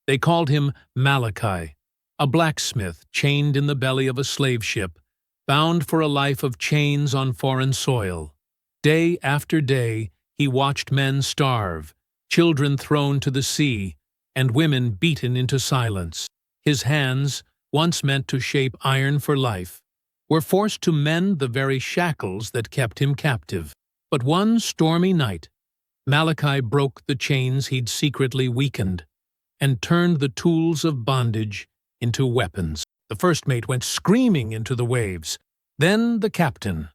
They called him Malachi, a blacksmith chained in the belly of a slave ship, bound for a life of chains on foreign soil. Day after day, he watched men starve, children thrown to the sea, and women beaten into silence. His hands, once meant to shape iron for life, were forced to mend the very shackles that kept him captive. But one stormy night, Malachi broke the chains he'd secretly weakened and turned the tools of bondage into weapons. The first mate went screaming into the waves, then the captain.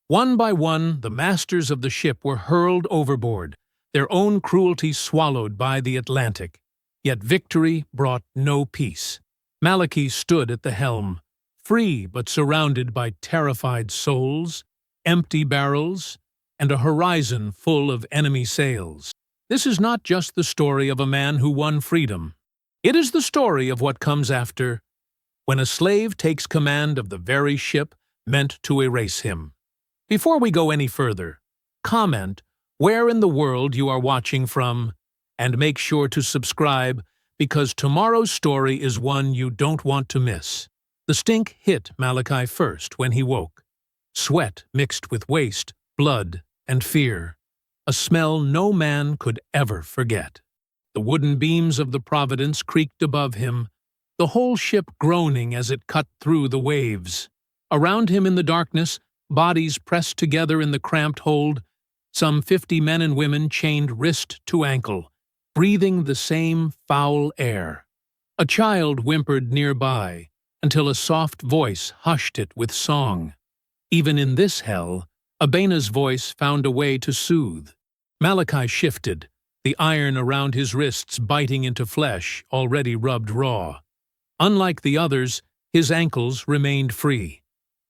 One by one, the masters of the ship were hurled overboard, their own cruelty swallowed by the Atlantic. Yet victory brought no peace. Malachi stood at the helm, free but surrounded by terrified souls, empty barrels, and a horizon full of enemy sails. This is not just the story of a man who won freedom. It is the story of what comes after, when a slave takes command of the very ship meant to erase him. Before we go any further, comment where in the world you are watching from, and make sure to subscribe because tomorrow's story is one you don't want to miss. The stink hit Malachi first when he woke. Sweat mixed with waste, blood, and fear. A smell no man could ever forget. The wooden beams of the Providence creaked above him, the whole ship groaning as it cut through the waves. Around him in the darkness, bodies pressed together in the cramped hold, some 50 men and women chained wrist to ankle, breathing the same foul air. A child whimpered nearby until a soft voice hushed it with song. Even in this hell, Abana's voice found a way to soothe. Malachi shifted, the iron around his wrists biting into flesh already rubbed raw. Unlike the others, his ankles remained free.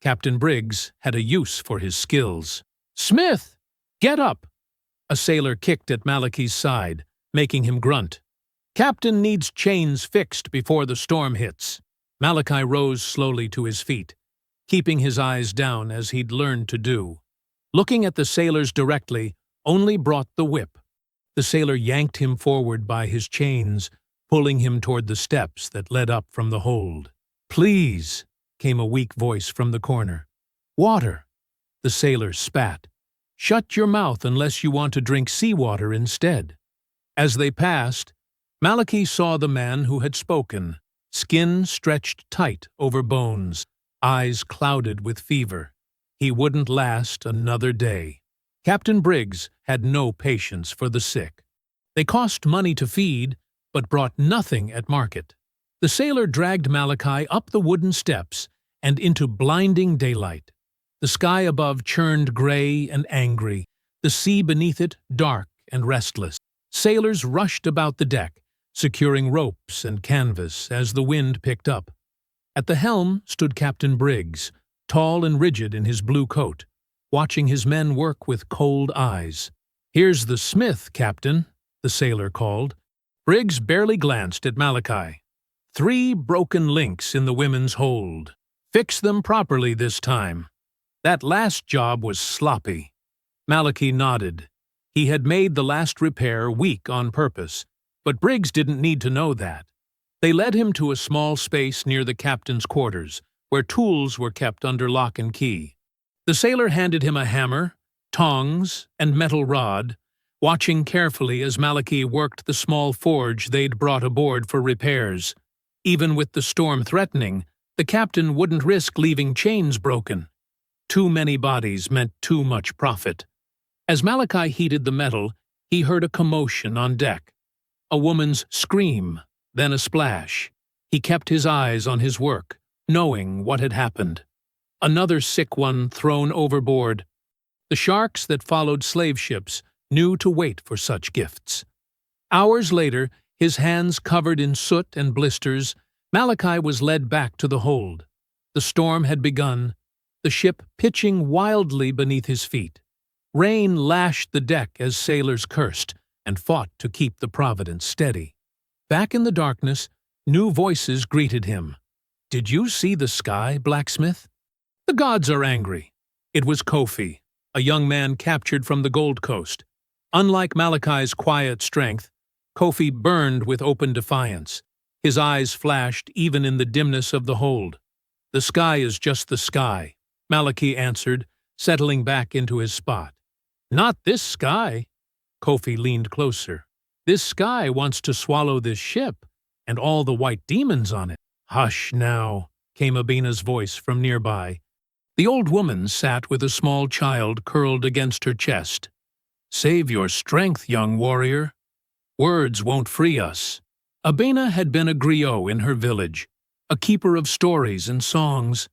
Captain Briggs had a use for his skills. "Smith, get up!" A sailor kicked at Malachi's side, making him grunt. "Captain needs chains fixed before the storm hits." Malachi rose slowly to his feet, keeping his eyes down as he'd learned to do. Looking at the sailors directly only brought the whip. The sailor yanked him forward by his chains, pulling him toward the steps that led up from the hold. "Please," came a weak voice from the corner. "Water." The sailor spat. "Shut your mouth unless you want to drink seawater instead." As they passed, Malachi saw the man who had spoken, skin stretched tight over bones, eyes clouded with fever. He wouldn't last another day. Captain Briggs had no patience for the sick. They cost money to feed, but brought nothing at market. The sailor dragged Malachi up the wooden steps and into blinding daylight. The sky above churned gray and angry, the sea beneath it dark and restless. Sailors rushed about the deck, securing ropes and canvas as the wind picked up. At the helm stood Captain Briggs, tall and rigid in his blue coat, watching his men work with cold eyes. "Here's the smith, Captain," the sailor called. Briggs barely glanced at Malachi. 3 broken links in the women's hold. "Fix them properly this time. That last job was sloppy." Malachi nodded. He had made the last repair weak on purpose, but Briggs didn't need to know that. They led him to a small space near the captain's quarters, where tools were kept under lock and key. The sailor handed him a hammer, tongs, and metal rod, watching carefully as Malachi worked the small forge they'd brought aboard for repairs. Even with the storm threatening, the captain wouldn't risk leaving chains broken. Too many bodies meant too much profit. As Malachi heated the metal, he heard a commotion on deck. A woman's scream, then a splash. He kept his eyes on his work, knowing what had happened. Another sick one thrown overboard. The sharks that followed slave ships knew to wait for such gifts. Hours later, his hands covered in soot and blisters, Malachi was led back to the hold. The storm had begun, the ship pitching wildly beneath his feet. Rain lashed the deck as sailors cursed and fought to keep the Providence steady. Back in the darkness, new voices greeted him. "Did you see the sky, blacksmith?" "The gods are angry." It was Kofi, a young man captured from the Gold Coast. Unlike Malachi's quiet strength, Kofi burned with open defiance. His eyes flashed even in the dimness of the hold. "The sky is just the sky," Malachi answered, settling back into his spot. "Not this sky." Kofi leaned closer. "This sky wants to swallow this ship, and all the white demons on it." "Hush now," came Abina's voice from nearby. The old woman sat with a small child curled against her chest. "Save your strength, young warrior. Words won't free us." Abina had been a griot in her village, a keeper of stories and songs.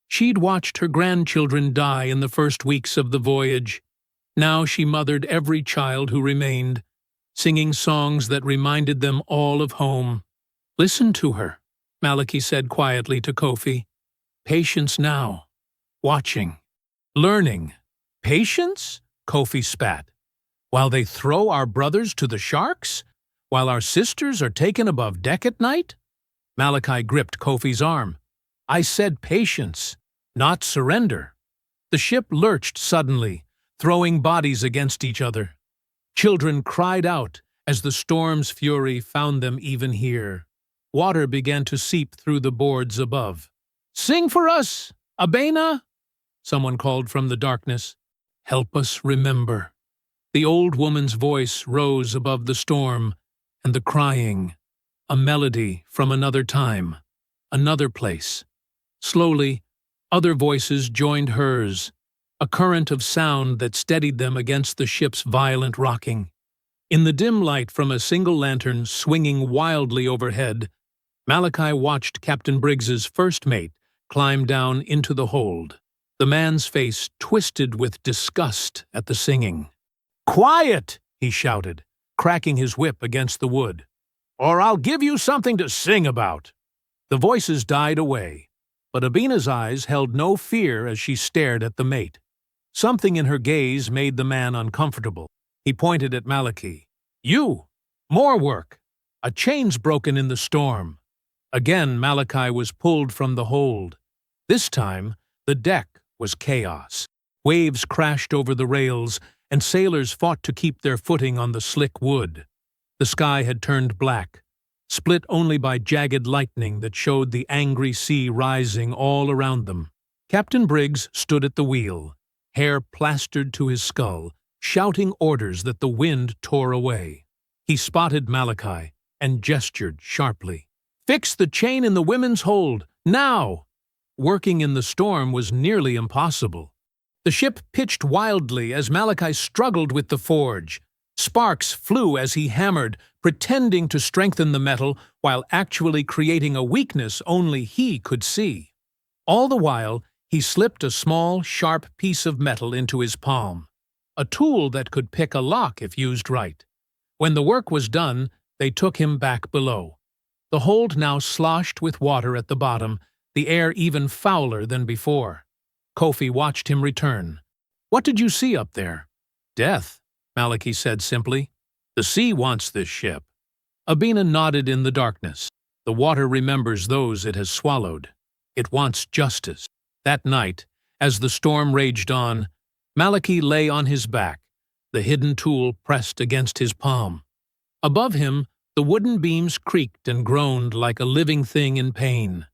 She'd watched her grandchildren die in the first weeks of the voyage. Now she mothered every child who remained, singing songs that reminded them all of home. "Listen to her," Malachi said quietly to Kofi. "Patience now. Watching. Learning." "Patience?" Kofi spat. "While they throw our brothers to the sharks? While our sisters are taken above deck at night?" Malachi gripped Kofi's arm. "I said patience, not surrender." The ship lurched suddenly, throwing bodies against each other. Children cried out as the storm's fury found them even here. Water began to seep through the boards above. "Sing for us, Abena!" someone called from the darkness. "Help us remember." The old woman's voice rose above the storm and the crying, a melody from another time, another place. Slowly, other voices joined hers, a current of sound that steadied them against the ship's violent rocking. In the dim light from a single lantern swinging wildly overhead, Malachi watched Captain Briggs's first mate climb down into the hold. The man's face twisted with disgust at the singing. "Quiet!" he shouted, cracking his whip against the wood. "Or I'll give you something to sing about." The voices died away, but Abina's eyes held no fear as she stared at the mate. Something in her gaze made the man uncomfortable. He pointed at Malachi. "You! More work! A chain's broken in the storm." Again Malachi was pulled from the hold. This time, the deck was chaos. Waves crashed over the rails, and sailors fought to keep their footing on the slick wood. The sky had turned black, split only by jagged lightning that showed the angry sea rising all around them. Captain Briggs stood at the wheel, hair plastered to his skull, shouting orders that the wind tore away. He spotted Malachi and gestured sharply. "Fix the chain in the women's hold, now!" Working in the storm was nearly impossible. The ship pitched wildly as Malachi struggled with the forge. Sparks flew as he hammered, pretending to strengthen the metal while actually creating a weakness only he could see. All the while, he slipped a small, sharp piece of metal into his palm, a tool that could pick a lock if used right. When the work was done, they took him back below. The hold now sloshed with water at the bottom, the air even fouler than before. Kofi watched him return. "What did you see up there?" "Death," Malachi said simply. "The sea wants this ship." Abina nodded in the darkness. "The water remembers those it has swallowed. It wants justice." That night, as the storm raged on, Malachi lay on his back, the hidden tool pressed against his palm. Above him, the wooden beams creaked and groaned like a living thing in pain.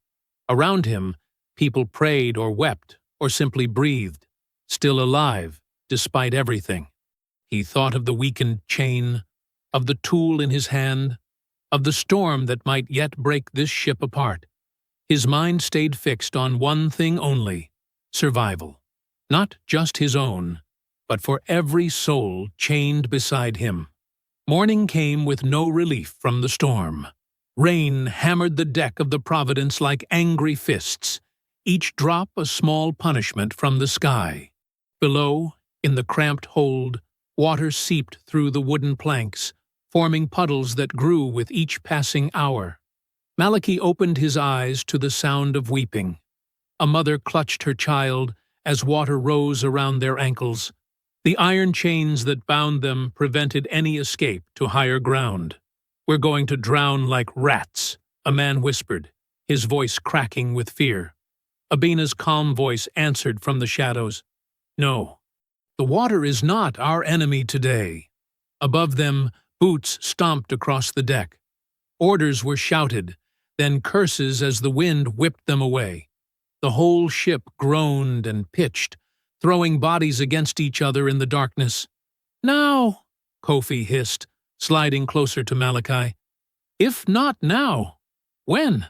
Around him, people prayed or wept or simply breathed, still alive despite everything. He thought of the weakened chain, of the tool in his hand, of the storm that might yet break this ship apart. His mind stayed fixed on one thing only: survival. Not just his own, but for every soul chained beside him. Morning came with no relief from the storm. Rain hammered the deck of the Providence like angry fists, each drop a small punishment from the sky. Below, in the cramped hold, water seeped through the wooden planks, forming puddles that grew with each passing hour. Malachi opened his eyes to the sound of weeping. A mother clutched her child as water rose around their ankles. The iron chains that bound them prevented any escape to higher ground. "We're going to drown like rats," a man whispered, his voice cracking with fear. Abina's calm voice answered from the shadows. "No, the water is not our enemy today." Above them, Boots stomped across the deck. Orders were shouted, then curses as the wind whipped them away. The whole ship groaned and pitched, throwing bodies against each other in the darkness. "Now," Kofi hissed, sliding closer to Malachi. "If not now, when?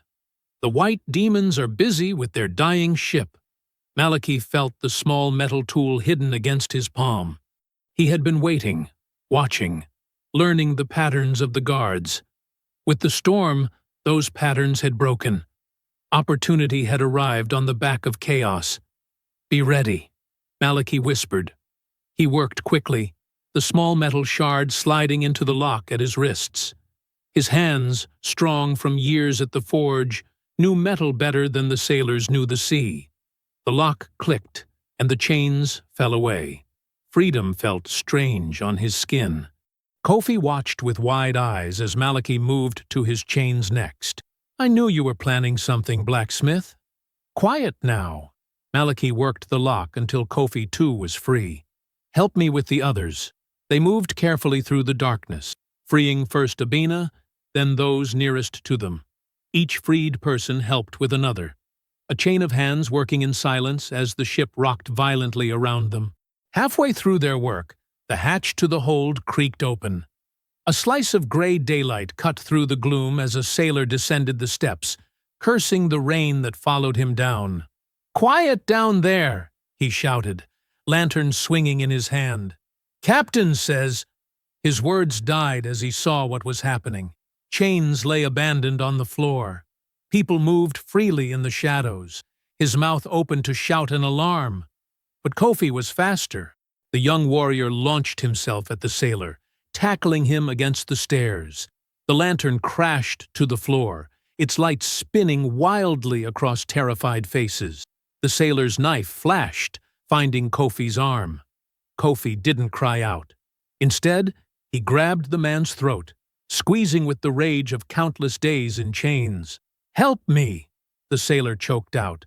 The white demons are busy with their dying ship." Malachi felt the small metal tool hidden against his palm. He had been waiting, watching, learning the patterns of the guards. With the storm, those patterns had broken. Opportunity had arrived on the back of chaos. "Be ready," Malachi whispered. He worked quickly, the small metal shard sliding into the lock at his wrists. His hands, strong from years at the forge, knew metal better than the sailors knew the sea. The lock clicked, and the chains fell away. Freedom felt strange on his skin. Kofi watched with wide eyes as Malachi moved to his chains next. "I knew you were planning something, blacksmith." "Quiet now." Malachi worked the lock until Kofi too was free. "Help me with the others." They moved carefully through the darkness, freeing first Abena, then those nearest to them. Each freed person helped with another. A chain of hands working in silence as the ship rocked violently around them. Halfway through their work, the hatch to the hold creaked open. A slice of gray daylight cut through the gloom as a sailor descended the steps, cursing the rain that followed him down. "Quiet down there!" he shouted, lantern swinging in his hand. "Captain says—" His words died as he saw what was happening. Chains lay abandoned on the floor. People moved freely in the shadows, his mouth open to shout an alarm. But Kofi was faster. The young warrior launched himself at the sailor, tackling him against the stairs. The lantern crashed to the floor, its light spinning wildly across terrified faces. The sailor's knife flashed, finding Kofi's arm. Kofi didn't cry out. Instead, he grabbed the man's throat, squeezing with the rage of countless days in chains. "Help me!" the sailor choked out,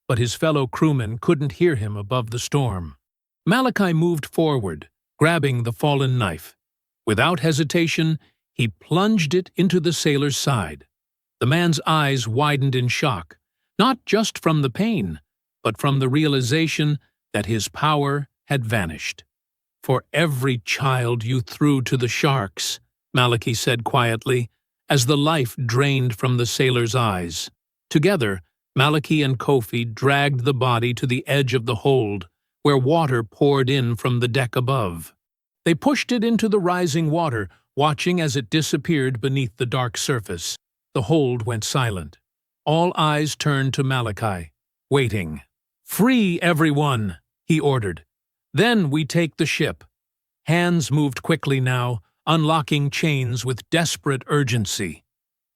but his fellow crewmen couldn't hear him above the storm. Malachi moved forward, grabbing the fallen knife. Without hesitation, he plunged it into the sailor's side. The man's eyes widened in shock, not just from the pain, but from the realization that his power had vanished. "For every child you threw to the sharks," Malachi said quietly, as the life drained from the sailor's eyes. Together, Malachi and Kofi dragged the body to the edge of the hold, where water poured in from the deck above. They pushed it into the rising water, watching as it disappeared beneath the dark surface. The hold went silent. All eyes turned to Malachi, waiting. "Free everyone," he ordered. "Then we take the ship." Hands moved quickly now, unlocking chains with desperate urgency.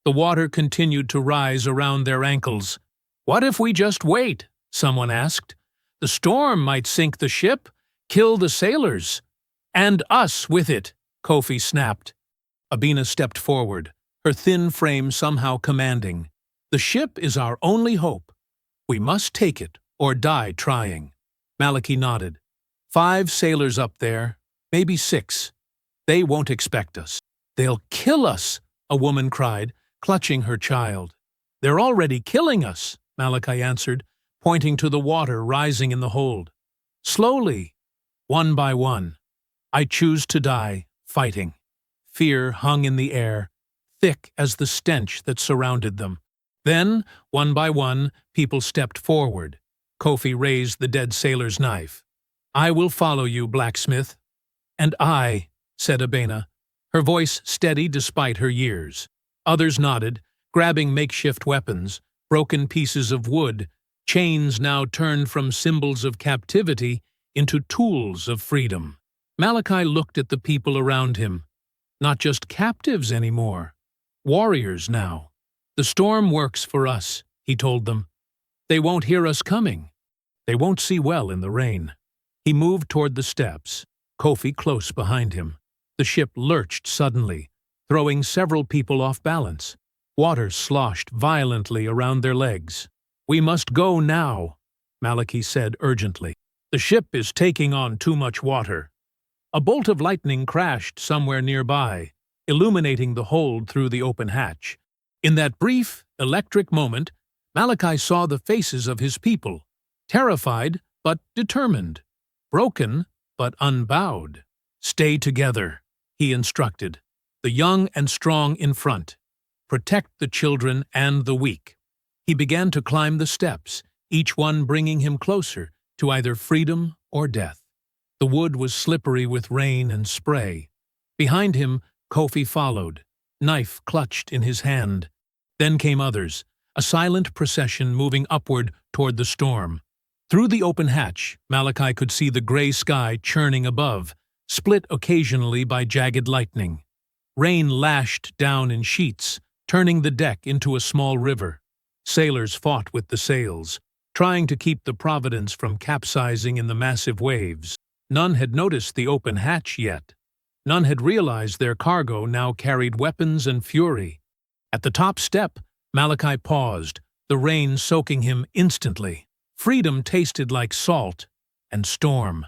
The water continued to rise around their ankles. "What if we just wait?" someone asked. "The storm might sink the ship, kill the sailors." "And us with it," Kofi snapped. Abena stepped forward, her thin frame somehow commanding. "The ship is our only hope. We must take it or die trying." Malachi nodded. 5 sailors up there, maybe 6. They won't expect us. "They'll kill us," a woman cried, clutching her child. "They're already killing us," Malachi answered, pointing to the water rising in the hold. "Slowly, one by one. I choose to die, fighting." Fear hung in the air, thick as the stench that surrounded them. Then, one by one, people stepped forward. Kofi raised the dead sailor's knife. "I will follow you, blacksmith." "And I," said Abena, her voice steady despite her years. Others nodded, grabbing makeshift weapons, broken pieces of wood, chains now turned from symbols of captivity into tools of freedom. Malachi looked at the people around him. Not just captives anymore. Warriors now. "The storm works for us," he told them. "They won't hear us coming. They won't see well in the rain." He moved toward the steps, Kofi close behind him. The ship lurched suddenly, throwing several people off balance. Water sloshed violently around their legs. "We must go now," Malachi said urgently. "The ship is taking on too much water." A bolt of lightning crashed somewhere nearby. illuminating the hold through the open hatch. In that brief, electric moment, Malachi saw the faces of his people, terrified but determined, broken but unbowed. "Stay together," he instructed, "the young and strong in front. Protect the children and the weak." He began to climb the steps, each one bringing him closer to either freedom or death. The wood was slippery with rain and spray. Behind him, Kofi followed, knife clutched in his hand. Then came others, a silent procession moving upward toward the storm. Through the open hatch, Malachi could see the gray sky churning above, split occasionally by jagged lightning. Rain lashed down in sheets, turning the deck into a small river. Sailors fought with the sails, trying to keep the Providence from capsizing in the massive waves. None had noticed the open hatch yet. None had realized their cargo now carried weapons and fury. At the top step, Malachi paused, the rain soaking him instantly. Freedom tasted like salt and storm.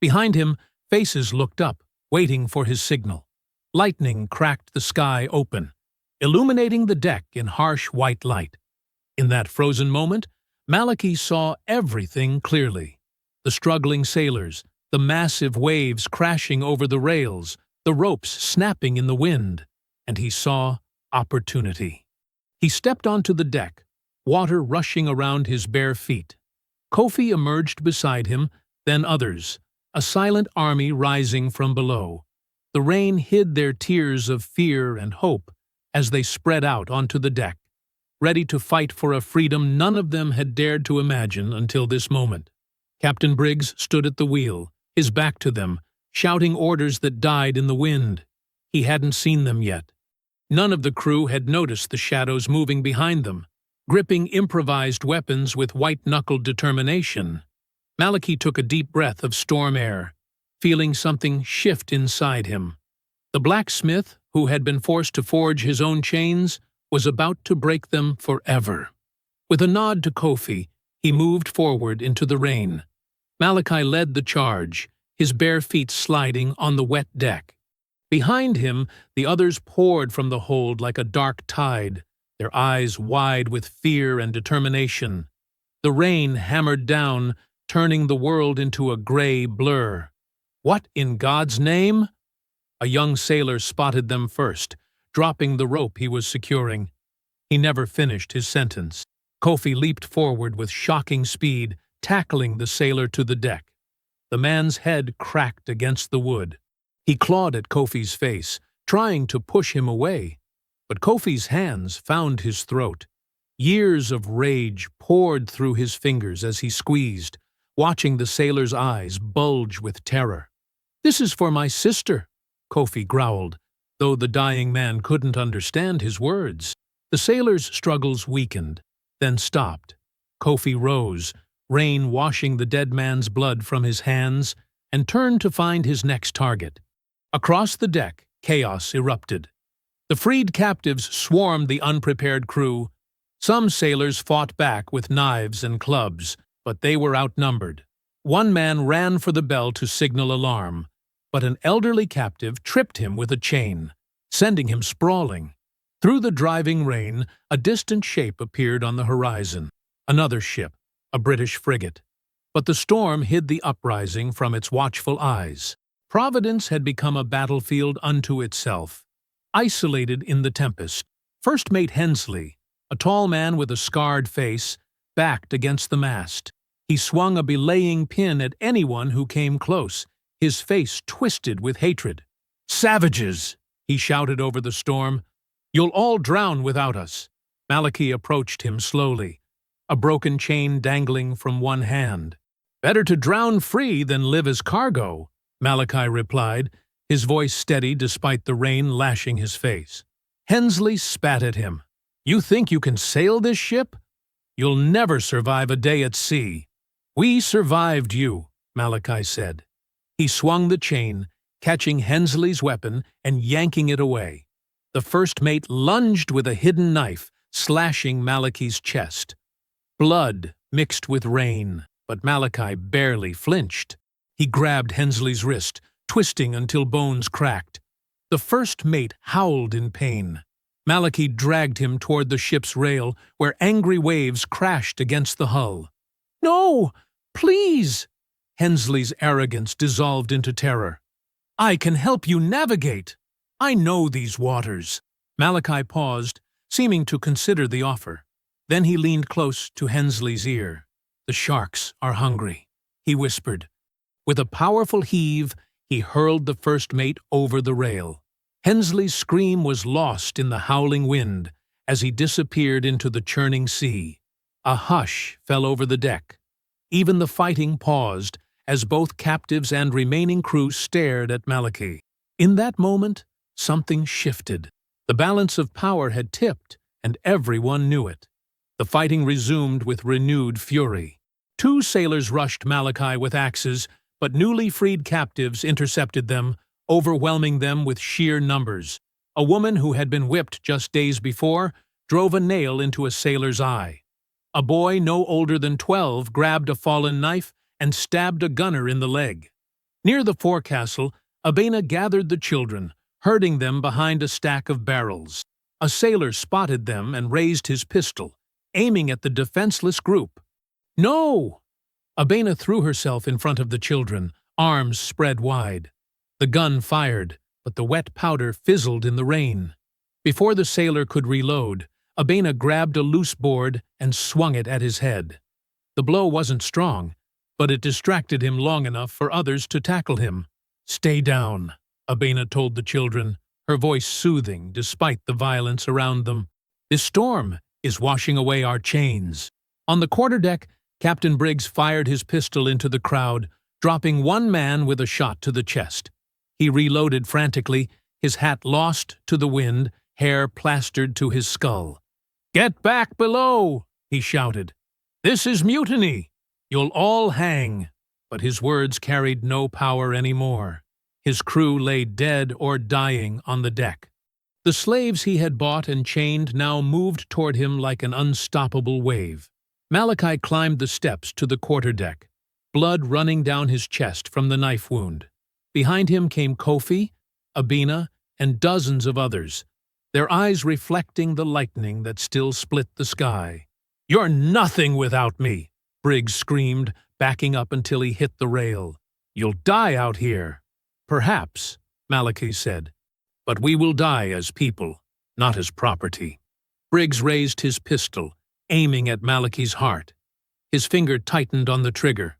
Behind him, faces looked up, waiting for his signal. Lightning cracked the sky open, illuminating the deck in harsh white light. In that frozen moment, Malachi saw everything clearly. The struggling sailors, the massive waves crashing over the rails, the ropes snapping in the wind, and he saw opportunity. He stepped onto the deck, water rushing around his bare feet. Kofi emerged beside him, then others, a silent army rising from below. The rain hid their tears of fear and hope as they spread out onto the deck, ready to fight for a freedom none of them had dared to imagine until this moment. Captain Briggs stood at the wheel, his back to them, shouting orders that died in the wind. He hadn't seen them yet. None of the crew had noticed the shadows moving behind them, gripping improvised weapons with white-knuckled determination. Malachi took a deep breath of storm air, feeling something shift inside him. The blacksmith, who had been forced to forge his own chains, was about to break them forever. With a nod to Kofi, he moved forward into the rain. Malachi led the charge, his bare feet sliding on the wet deck. Behind him, the others poured from the hold like a dark tide, their eyes wide with fear and determination. The rain hammered down, turning the world into a gray blur. "What in God's name?" A young sailor spotted them first, dropping the rope he was securing. He never finished his sentence. Kofi leaped forward with shocking speed, tackling the sailor to the deck. The man's head cracked against the wood. He clawed at Kofi's face, trying to push him away. But Kofi's hands found his throat. Years of rage poured through his fingers as he squeezed, watching the sailor's eyes bulge with terror. "This is for my sister," Kofi growled, though the dying man couldn't understand his words. The sailor's struggles weakened, then stopped. Kofi rose, rain washing the dead man's blood from his hands, and turned to find his next target. Across the deck, chaos erupted. The freed captives swarmed the unprepared crew. Some sailors fought back with knives and clubs, but they were outnumbered. One man ran for the bell to signal alarm, but an elderly captive tripped him with a chain, sending him sprawling. Through the driving rain, a distant shape appeared on the horizon. Another ship, a British frigate. But the storm hid the uprising from its watchful eyes. Providence had become a battlefield unto itself. Isolated in the tempest, First Mate Hensley, a tall man with a scarred face, backed against the mast. He swung a belaying pin at anyone who came close, his face twisted with hatred. "Savages!" he shouted over the storm. "You'll all drown without us." Malachi approached him slowly, a broken chain dangling from one hand. "Better to drown free than live as cargo," Malachi replied, his voice steady despite the rain lashing his face. Hensley spat at him. "You think you can sail this ship? You'll never survive a day at sea." "We survived you," Malachi said. He swung the chain, catching Hensley's weapon and yanking it away. The first mate lunged with a hidden knife, slashing Malachi's chest. Blood mixed with rain, but Malachi barely flinched. He grabbed Hensley's wrist, twisting until bones cracked. The first mate howled in pain. Malachi dragged him toward the ship's rail, where angry waves crashed against the hull. "No! Please!" Hensley's arrogance dissolved into terror. "I can help you navigate. I know these waters." Malachi paused, seeming to consider the offer. Then he leaned close to Hensley's ear. "The sharks are hungry," he whispered. With a powerful heave, he hurled the first mate over the rail. Hensley's scream was lost in the howling wind as he disappeared into the churning sea. A hush fell over the deck. Even the fighting paused as both captives and remaining crew stared at Malachi. In that moment, something shifted. The balance of power had tipped, and everyone knew it. The fighting resumed with renewed fury. 2 sailors rushed Malachi with axes, but newly freed captives intercepted them, overwhelming them with sheer numbers. A woman who had been whipped just days before drove a nail into a sailor's eye. A boy no older than 12 grabbed a fallen knife and stabbed a gunner in the leg. Near the forecastle, Abena gathered the children, herding them behind a stack of barrels. A sailor spotted them and raised his pistol, aiming at the defenseless group. "No!" Abena threw herself in front of the children, arms spread wide. The gun fired, but the wet powder fizzled in the rain. Before the sailor could reload, Abena grabbed a loose board and swung it at his head. The blow wasn't strong, but it distracted him long enough for others to tackle him. "Stay down," Abena told the children, her voice soothing despite the violence around them. "This storm is washing away our chains." On the quarterdeck, Captain Briggs fired his pistol into the crowd, dropping one man with a shot to the chest. He reloaded frantically, his hat lost to the wind, hair plastered to his skull. "Get back below!" he shouted. "This is mutiny! You'll all hang!" But his words carried no power anymore. His crew lay dead or dying on the deck. The slaves he had bought and chained now moved toward him like an unstoppable wave. Malachi climbed the steps to the quarterdeck, blood running down his chest from the knife wound. Behind him came Kofi, Abena, and dozens of others, their eyes reflecting the lightning that still split the sky. "You're nothing without me!" Briggs screamed, backing up until he hit the rail. "You'll die out here." "Perhaps," Malachi said, "but we will die as people, not as property." Briggs raised his pistol, aiming at Malachi's heart. His finger tightened on the trigger.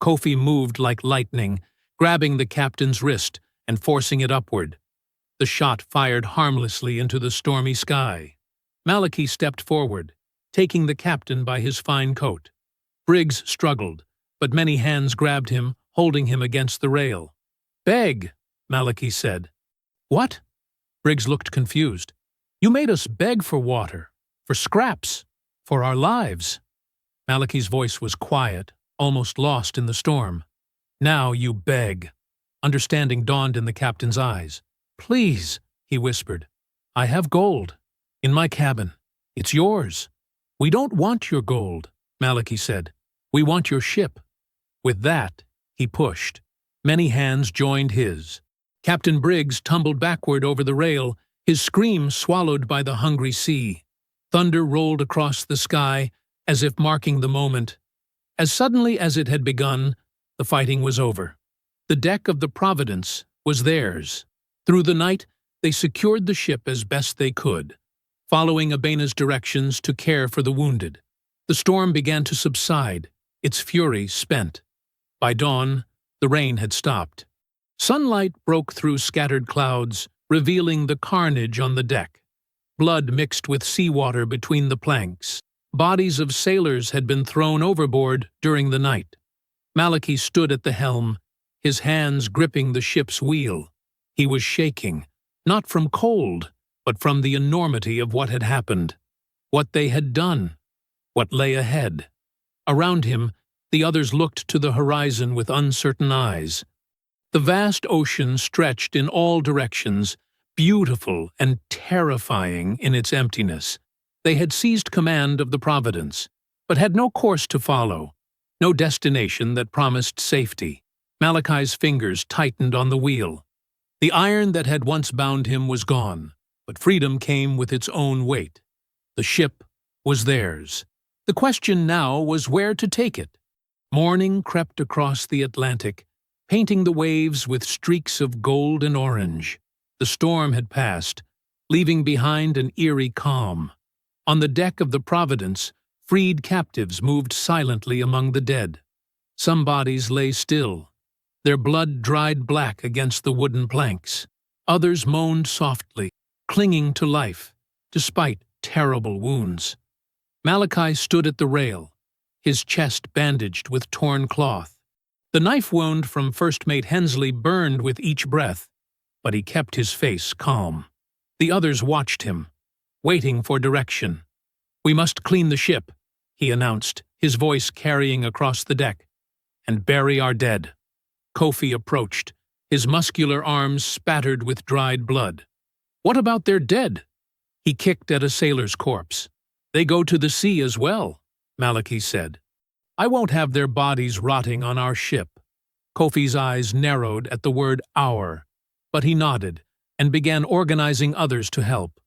Kofi moved like lightning, grabbing the captain's wrist and forcing it upward. The shot fired harmlessly into the stormy sky. Malachi stepped forward, taking the captain by his fine coat. Briggs struggled, but many hands grabbed him, holding him against the rail. "Beg," Malachi said. "What?" Briggs looked confused. "You made us beg for water, for scraps, for our lives." Malachi's voice was quiet, almost lost in the storm. "Now you beg." Understanding dawned in the captain's eyes. "Please," he whispered. "I have gold. In my cabin. It's yours." "We don't want your gold," Malachi said. "We want your ship." With that, he pushed. Many hands joined his. Captain Briggs tumbled backward over the rail, his scream swallowed by the hungry sea. Thunder rolled across the sky, as if marking the moment. As suddenly as it had begun, the fighting was over. The deck of the Providence was theirs. Through the night, they secured the ship as best they could, following Abena's directions to care for the wounded. The storm began to subside, its fury spent. By dawn, the rain had stopped. Sunlight broke through scattered clouds, revealing the carnage on the deck. Blood mixed with seawater between the planks. Bodies of sailors had been thrown overboard during the night. Malachi stood at the helm, his hands gripping the ship's wheel. He was shaking, not from cold, but from the enormity of what had happened, what they had done, what lay ahead. Around him, the others looked to the horizon with uncertain eyes. The vast ocean stretched in all directions, beautiful and terrifying in its emptiness. They had seized command of the Providence, but had no course to follow, no destination that promised safety. Malachi's fingers tightened on the wheel. The iron that had once bound him was gone, but freedom came with its own weight. The ship was theirs. The question now was where to take it. Morning crept across the Atlantic, painting the waves with streaks of gold and orange. The storm had passed, leaving behind an eerie calm. On the deck of the Providence, freed captives moved silently among the dead. Some bodies lay still, their blood dried black against the wooden planks. Others moaned softly, clinging to life, despite terrible wounds. Malachi stood at the rail, his chest bandaged with torn cloth. The knife wound from First Mate Hensley burned with each breath, but he kept his face calm. The others watched him, waiting for direction. "We must clean the ship," he announced, his voice carrying across the deck, "and bury our dead." Kofi approached, his muscular arms spattered with dried blood. "What about their dead?" He kicked at a sailor's corpse. "They go to the sea as well," Malachi said. "I won't have their bodies rotting on our ship." Kofi's eyes narrowed at the word "our," but he nodded and began organizing others to help.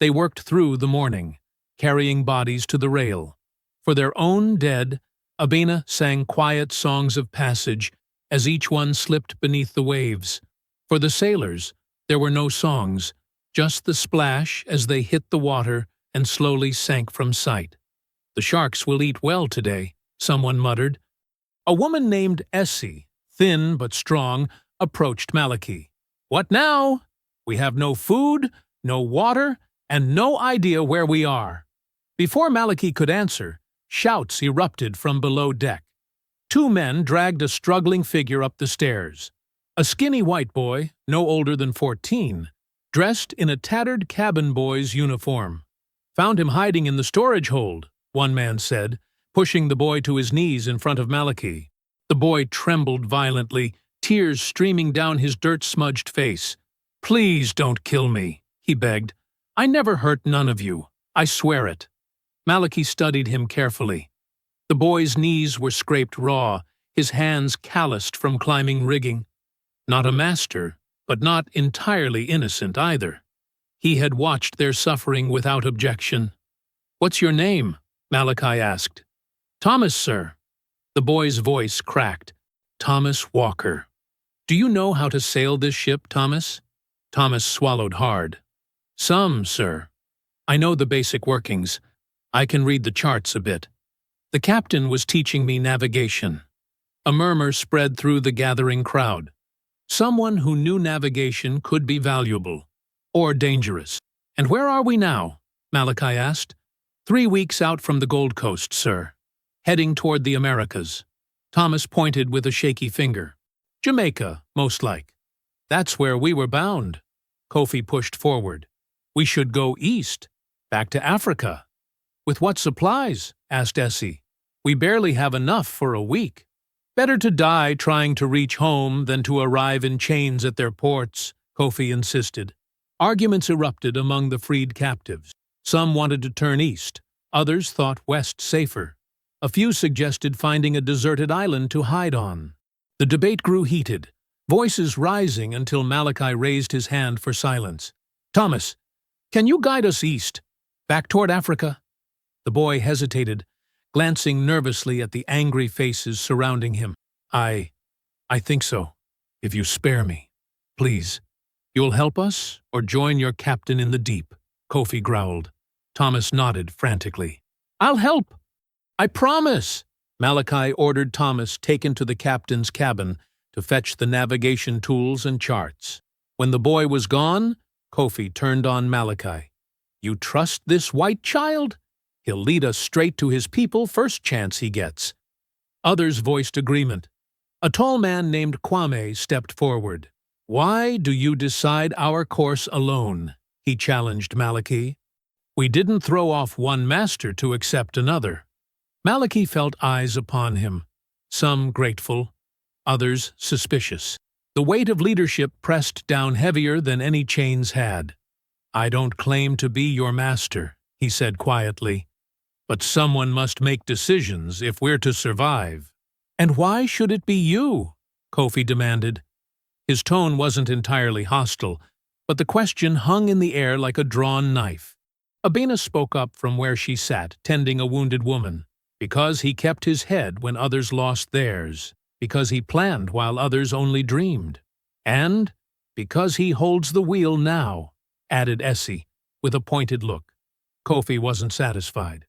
They worked through the morning, carrying bodies to the rail. For their own dead, Abena sang quiet songs of passage as each one slipped beneath the waves. For the sailors, there were no songs, just the splash as they hit the water and slowly sank from sight. "The sharks will eat well today," someone muttered. A woman named Essie, thin but strong, approached Malachi. "What now? We have no food, no water, and no idea where we are." Before Malachi could answer, shouts erupted from below deck. Two men dragged a struggling figure up the stairs. A skinny white boy, no older than 14, dressed in a tattered cabin boy's uniform. "Found him hiding in the storage hold," one man said, pushing the boy to his knees in front of Malachi. The boy trembled violently, tears streaming down his dirt-smudged face. "Please don't kill me," he begged. "I never hurt none of you. I swear it." Malachi studied him carefully. The boy's knees were scraped raw, his hands calloused from climbing rigging. Not a master, but not entirely innocent either. He had watched their suffering without objection. "What's your name?" Malachi asked. "Thomas, sir." The boy's voice cracked. "Thomas Walker. Do you know how to sail this ship, Thomas?" Thomas swallowed hard. "Some, sir. I know the basic workings. I can read the charts a bit. The captain was teaching me navigation." A murmur spread through the gathering crowd. Someone who knew navigation could be valuable, or dangerous. "And where are we now?" Malachi asked. 3 weeks out from the Gold Coast, sir. Heading toward the Americas." Thomas pointed with a shaky finger. "Jamaica, most like." "That's where we were bound." Kofi pushed forward. "We should go east, back to Africa." "With what supplies?" asked Essie. "We barely have enough for a week." "Better to die trying to reach home than to arrive in chains at their ports," Kofi insisted. Arguments erupted among the freed captives. Some wanted to turn east, others thought west safer. A few suggested finding a deserted island to hide on. The debate grew heated, voices rising until Malachi raised his hand for silence. "Thomas, can you guide us east, back toward Africa?" The boy hesitated, glancing nervously at the angry faces surrounding him. I think so, if you spare me. Please. You'll help us, or join your captain in the deep," Kofi growled. Thomas nodded frantically. "I'll help. I promise." Malachi ordered Thomas taken to the captain's cabin to fetch the navigation tools and charts. When the boy was gone, Kofi turned on Malachi. "You trust this white child? He'll lead us straight to his people first chance he gets." Others voiced agreement. A tall man named Kwame stepped forward. "Why do you decide our course alone?" he challenged Malachi. "We didn't throw off one master to accept another." Malachi felt eyes upon him, some grateful, others suspicious. The weight of leadership pressed down heavier than any chains had. "I don't claim to be your master," he said quietly. "But someone must make decisions if we're to survive." "And why should it be you?" Kofi demanded. His tone wasn't entirely hostile, but the question hung in the air like a drawn knife. Abena spoke up from where she sat, tending a wounded woman. Because he kept his head when others lost theirs. Because he planned while others only dreamed. And because he holds the wheel now, added Essie, with a pointed look. Kofi wasn't satisfied.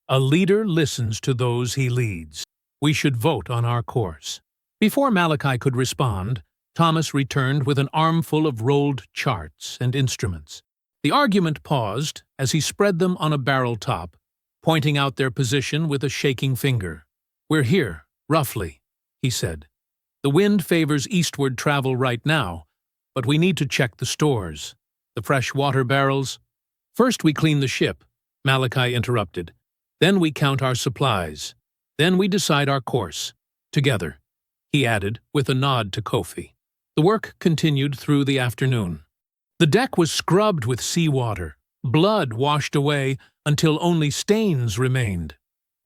A leader listens to those he leads. We should vote on our course. Before Malachi could respond, Thomas returned with an armful of rolled charts and instruments. The argument paused as he spread them on a barrel top, pointing out their position with a shaking finger. "We're here, roughly," he said. "The wind favors eastward travel right now, but we need to check the stores. The fresh water barrels." "First we clean the ship," Malachi interrupted. "Then we count our supplies. Then we decide our course. Together," he added, with a nod to Kofi. The work continued through the afternoon. The deck was scrubbed with seawater. Blood washed away until only stains remained.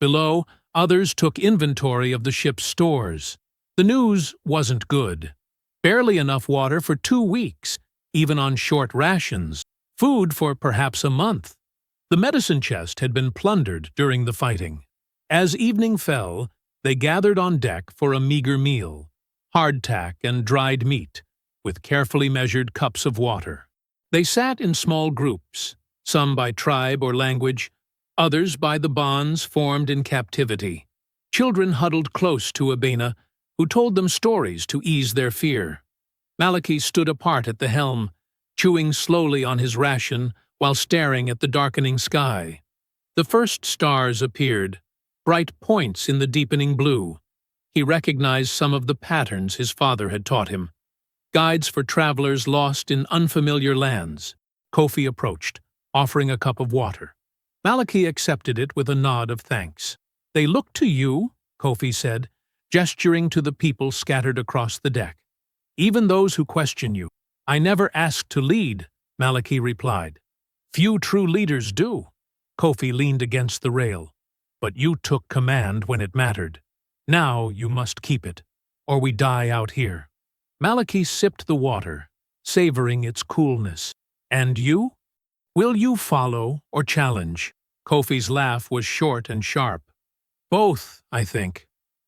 Below, others took inventory of the ship's stores. The news wasn't good. Barely enough water for 2 weeks, even on short rations. Food for perhaps a month. The medicine chest had been plundered during the fighting. As evening fell, they gathered on deck for a meager meal. Hardtack and dried meat, with carefully measured cups of water. They sat in small groups, some by tribe or language, others by the bonds formed in captivity. Children huddled close to Abena, who told them stories to ease their fear. Malachi stood apart at the helm, chewing slowly on his ration while staring at the darkening sky. The first stars appeared, bright points in the deepening blue. He recognized some of the patterns his father had taught him. Guides for travelers lost in unfamiliar lands. Kofi approached, offering a cup of water. Malachi accepted it with a nod of thanks. "They look to you," Kofi said, gesturing to the people scattered across the deck. "Even those who question you." "I never asked to lead," Malachi replied. "Few true leaders do." Kofi leaned against the rail. "But you took command when it mattered. Now you must keep it, or we die out here." Malachi sipped the water, savoring its coolness. "And you? Will you follow or challenge?" Kofi's laugh was short and sharp. "Both, I think.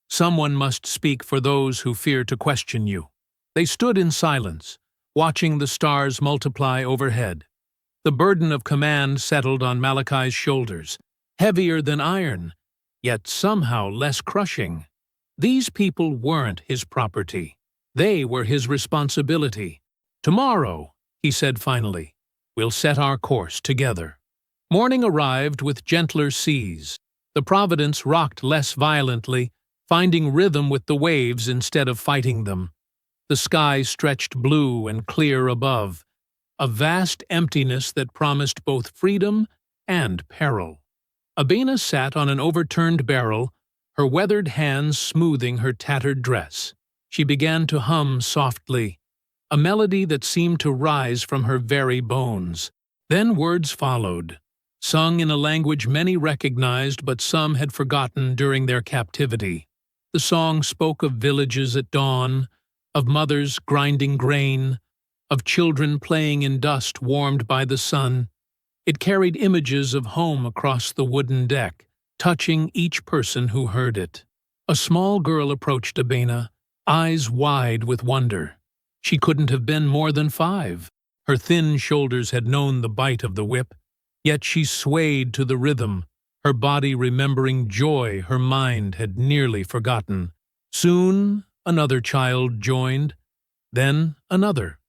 Someone must speak for those who fear to question you." They stood in silence, watching the stars multiply overhead. The burden of command settled on Malachi's shoulders, heavier than iron, yet somehow less crushing. These people weren't his property. They were his responsibility. "Tomorrow," he said finally, "we'll set our course together." Morning arrived with gentler seas. The Providence rocked less violently, finding rhythm with the waves instead of fighting them. The sky stretched blue and clear above, a vast emptiness that promised both freedom and peril. Abena sat on an overturned barrel, her weathered hands smoothing her tattered dress. She began to hum softly, a melody that seemed to rise from her very bones. Then words followed, sung in a language many recognized but some had forgotten during their captivity. The song spoke of villages at dawn, of mothers grinding grain, of children playing in dust warmed by the sun. It carried images of home across the wooden deck, touching each person who heard it. A small girl approached Abena, eyes wide with wonder. She couldn't have been more than 5. Her thin shoulders had known the bite of the whip, yet she swayed to the rhythm, her body remembering joy her mind had nearly forgotten. Soon another child joined, then another.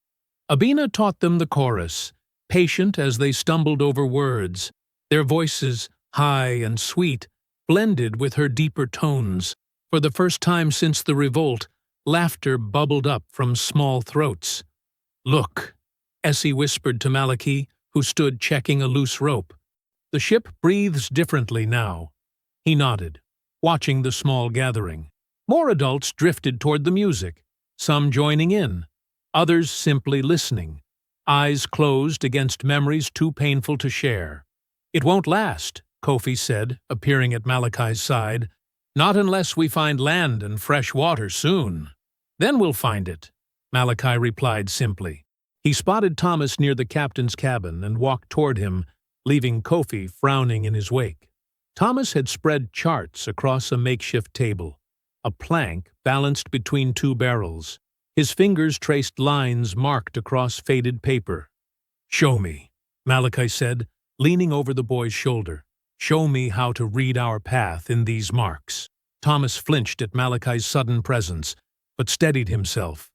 Abena taught them the chorus, patient as they stumbled over words. Their voices, high and sweet, blended with her deeper tones. For the first time since the revolt, laughter bubbled up from small throats. "Look," Essie whispered to Malachi, who stood checking a loose rope. "The ship breathes differently now." He nodded, watching the small gathering. More adults drifted toward the music, some joining in, others simply listening, eyes closed against memories too painful to share. "It won't last," Kofi said, appearing at Malachi's side. "Not unless we find land and fresh water soon. Then we'll find it. Malachi replied simply. He spotted Thomas near the captain's cabin and walked toward him, leaving Kofi frowning in his wake. Thomas had spread charts across a makeshift table, a plank balanced between two barrels. His fingers traced lines marked across faded paper. "Show me," Malachi said, leaning over the boy's shoulder. "Show me how to read our path in these marks." Thomas flinched at Malachi's sudden presence, but steadied himself.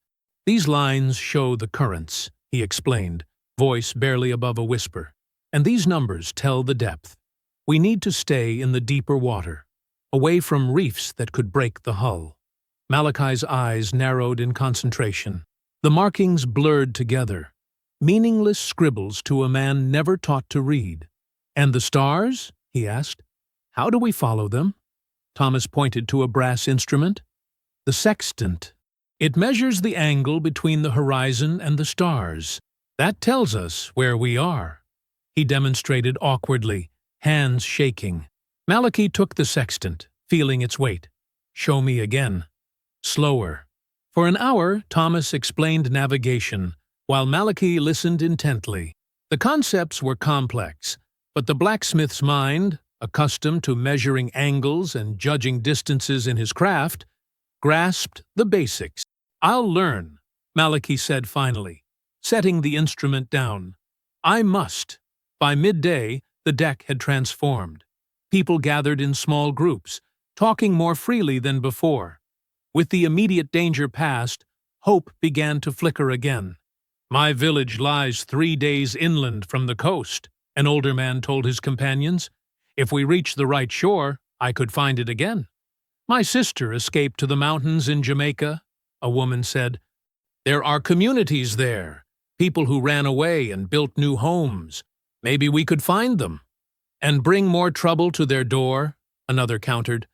"These lines show the currents," he explained, voice barely above a whisper. "And these numbers tell the depth. We need to stay in the deeper water, away from reefs that could break the hull." Malachi's eyes narrowed in concentration. The markings blurred together, meaningless scribbles to a man never taught to read. "And the stars?" he asked. "How do we follow them?" Thomas pointed to a brass instrument. "The sextant. It measures the angle between the horizon and the stars. That tells us where we are." He demonstrated awkwardly, hands shaking. Malachi took the sextant, feeling its weight. "Show me again." Slower. For an hour, Thomas explained navigation, while Malachi listened intently. The concepts were complex, but the blacksmith's mind, accustomed to measuring angles and judging distances in his craft, grasped the basics. "I'll learn," Malachi said finally, setting the instrument down. "I must." By midday, the deck had transformed. People gathered in small groups, talking more freely than before. With the immediate danger past, hope began to flicker again. "My village lies 3 days inland from the coast," an older man told his companions. "If we reach the right shore, I could find it again." "My sister escaped to the mountains in Jamaica," a woman said. "There are communities there, people who ran away and built new homes. Maybe we could find them." "And bring more trouble to their door," another countered.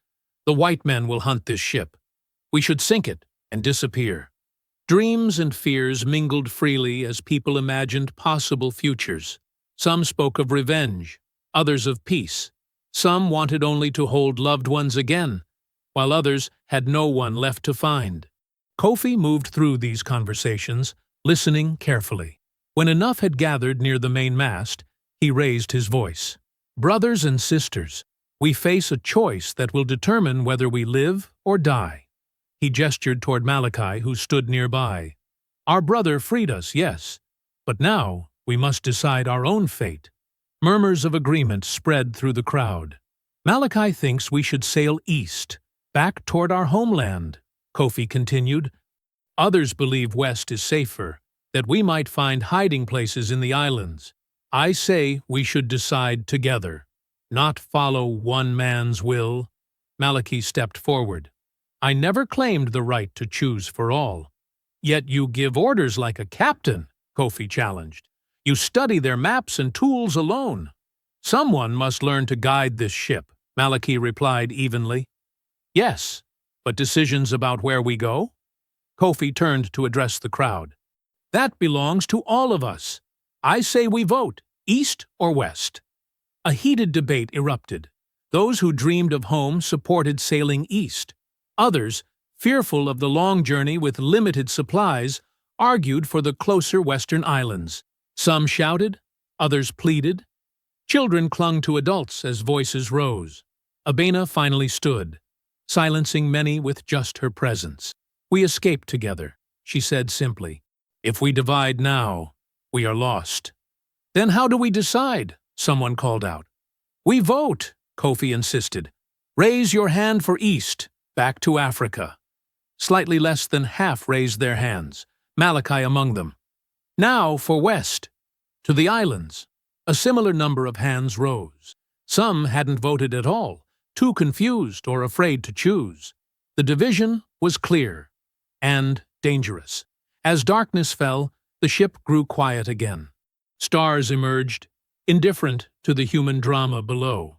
"The white men will hunt this ship. We should sink it and disappear." Dreams and fears mingled freely as people imagined possible futures. Some spoke of revenge, others of peace. Some wanted only to hold loved ones again, while others had no one left to find. Kofi moved through these conversations, listening carefully. When enough had gathered near the main mast, he raised his voice. "Brothers and sisters, we face a choice that will determine whether we live or die." He gestured toward Malachi, who stood nearby. "Our brother freed us, yes, but now we must decide our own fate." Murmurs of agreement spread through the crowd. "Malachi thinks we should sail east, back toward our homeland," Kofi continued. "Others believe west is safer, that we might find hiding places in the islands. I say we should decide together, not follow one man's will." Malachi stepped forward. "I never claimed the right to choose for all." "Yet you give orders like a captain," Kofi challenged. "You study their maps and tools alone." "Someone must learn to guide this ship," Malachi replied evenly. "Yes, but decisions about where we go?" Kofi turned to address the crowd. "That belongs to all of us. I say we vote, east or west." A heated debate erupted. Those who dreamed of home supported sailing east. Others, fearful of the long journey with limited supplies, argued for the closer western islands. Some shouted, others pleaded. Children clung to adults as voices rose. Abena finally stood, silencing many with just her presence. "We escaped together," she said simply. "If we divide now, we are lost." "Then how do we decide?" someone called out. "We vote," Kofi insisted. "Raise your hand for east. Back to Africa." Slightly less than half raised their hands, Malachi among them. "Now for west. To the islands." A similar number of hands rose. Some hadn't voted at all, too confused or afraid to choose. The division was clear and dangerous. As darkness fell, the ship grew quiet again. Stars emerged, indifferent to the human drama below.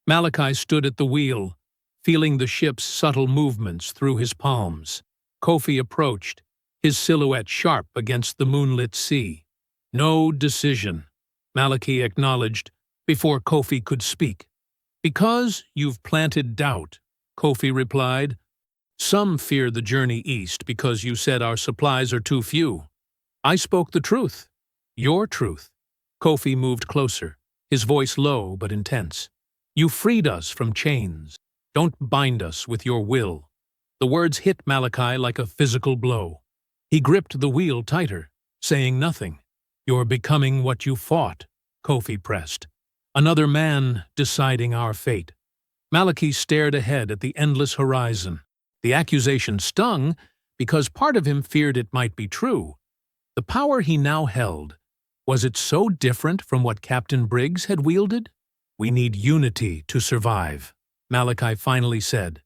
Malachi stood at the wheel, feeling the ship's subtle movements through his palms. Kofi approached, his silhouette sharp against the moonlit sea. "No decision," Malachi acknowledged before Kofi could speak. "Because you've planted doubt," Kofi replied. Some fear the journey east because you said our supplies are too few. I spoke the truth. Your truth. Kofi moved closer, his voice low but intense. You freed us from chains. Don't bind us with your will. The words hit Malachi like a physical blow. He gripped the wheel tighter, saying nothing. You're becoming what you fought, Kofi pressed. Another man deciding our fate. Malachi stared ahead at the endless horizon. The accusation stung because part of him feared it might be true. The power he now held, was it so different from what Captain Briggs had wielded? We need unity to survive, Malachi finally said.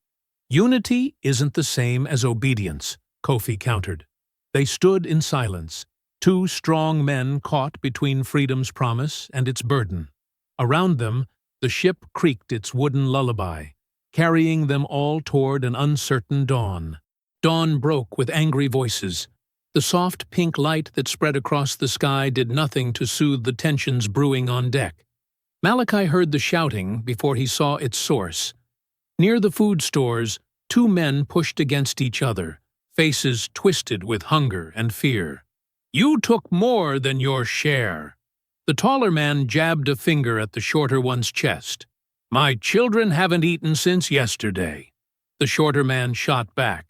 Unity isn't the same as obedience, Kofi countered. They stood in silence, two strong men caught between freedom's promise and its burden. Around them, the ship creaked its wooden lullaby, carrying them all toward an uncertain dawn. Dawn broke with angry voices. The soft pink light that spread across the sky did nothing to soothe the tensions brewing on deck. Malachi heard the shouting before he saw its source. Near the food stores, two men pushed against each other, faces twisted with hunger and fear. You took more than your share. The taller man jabbed a finger at the shorter one's chest. My children haven't eaten since yesterday. The shorter man shot back.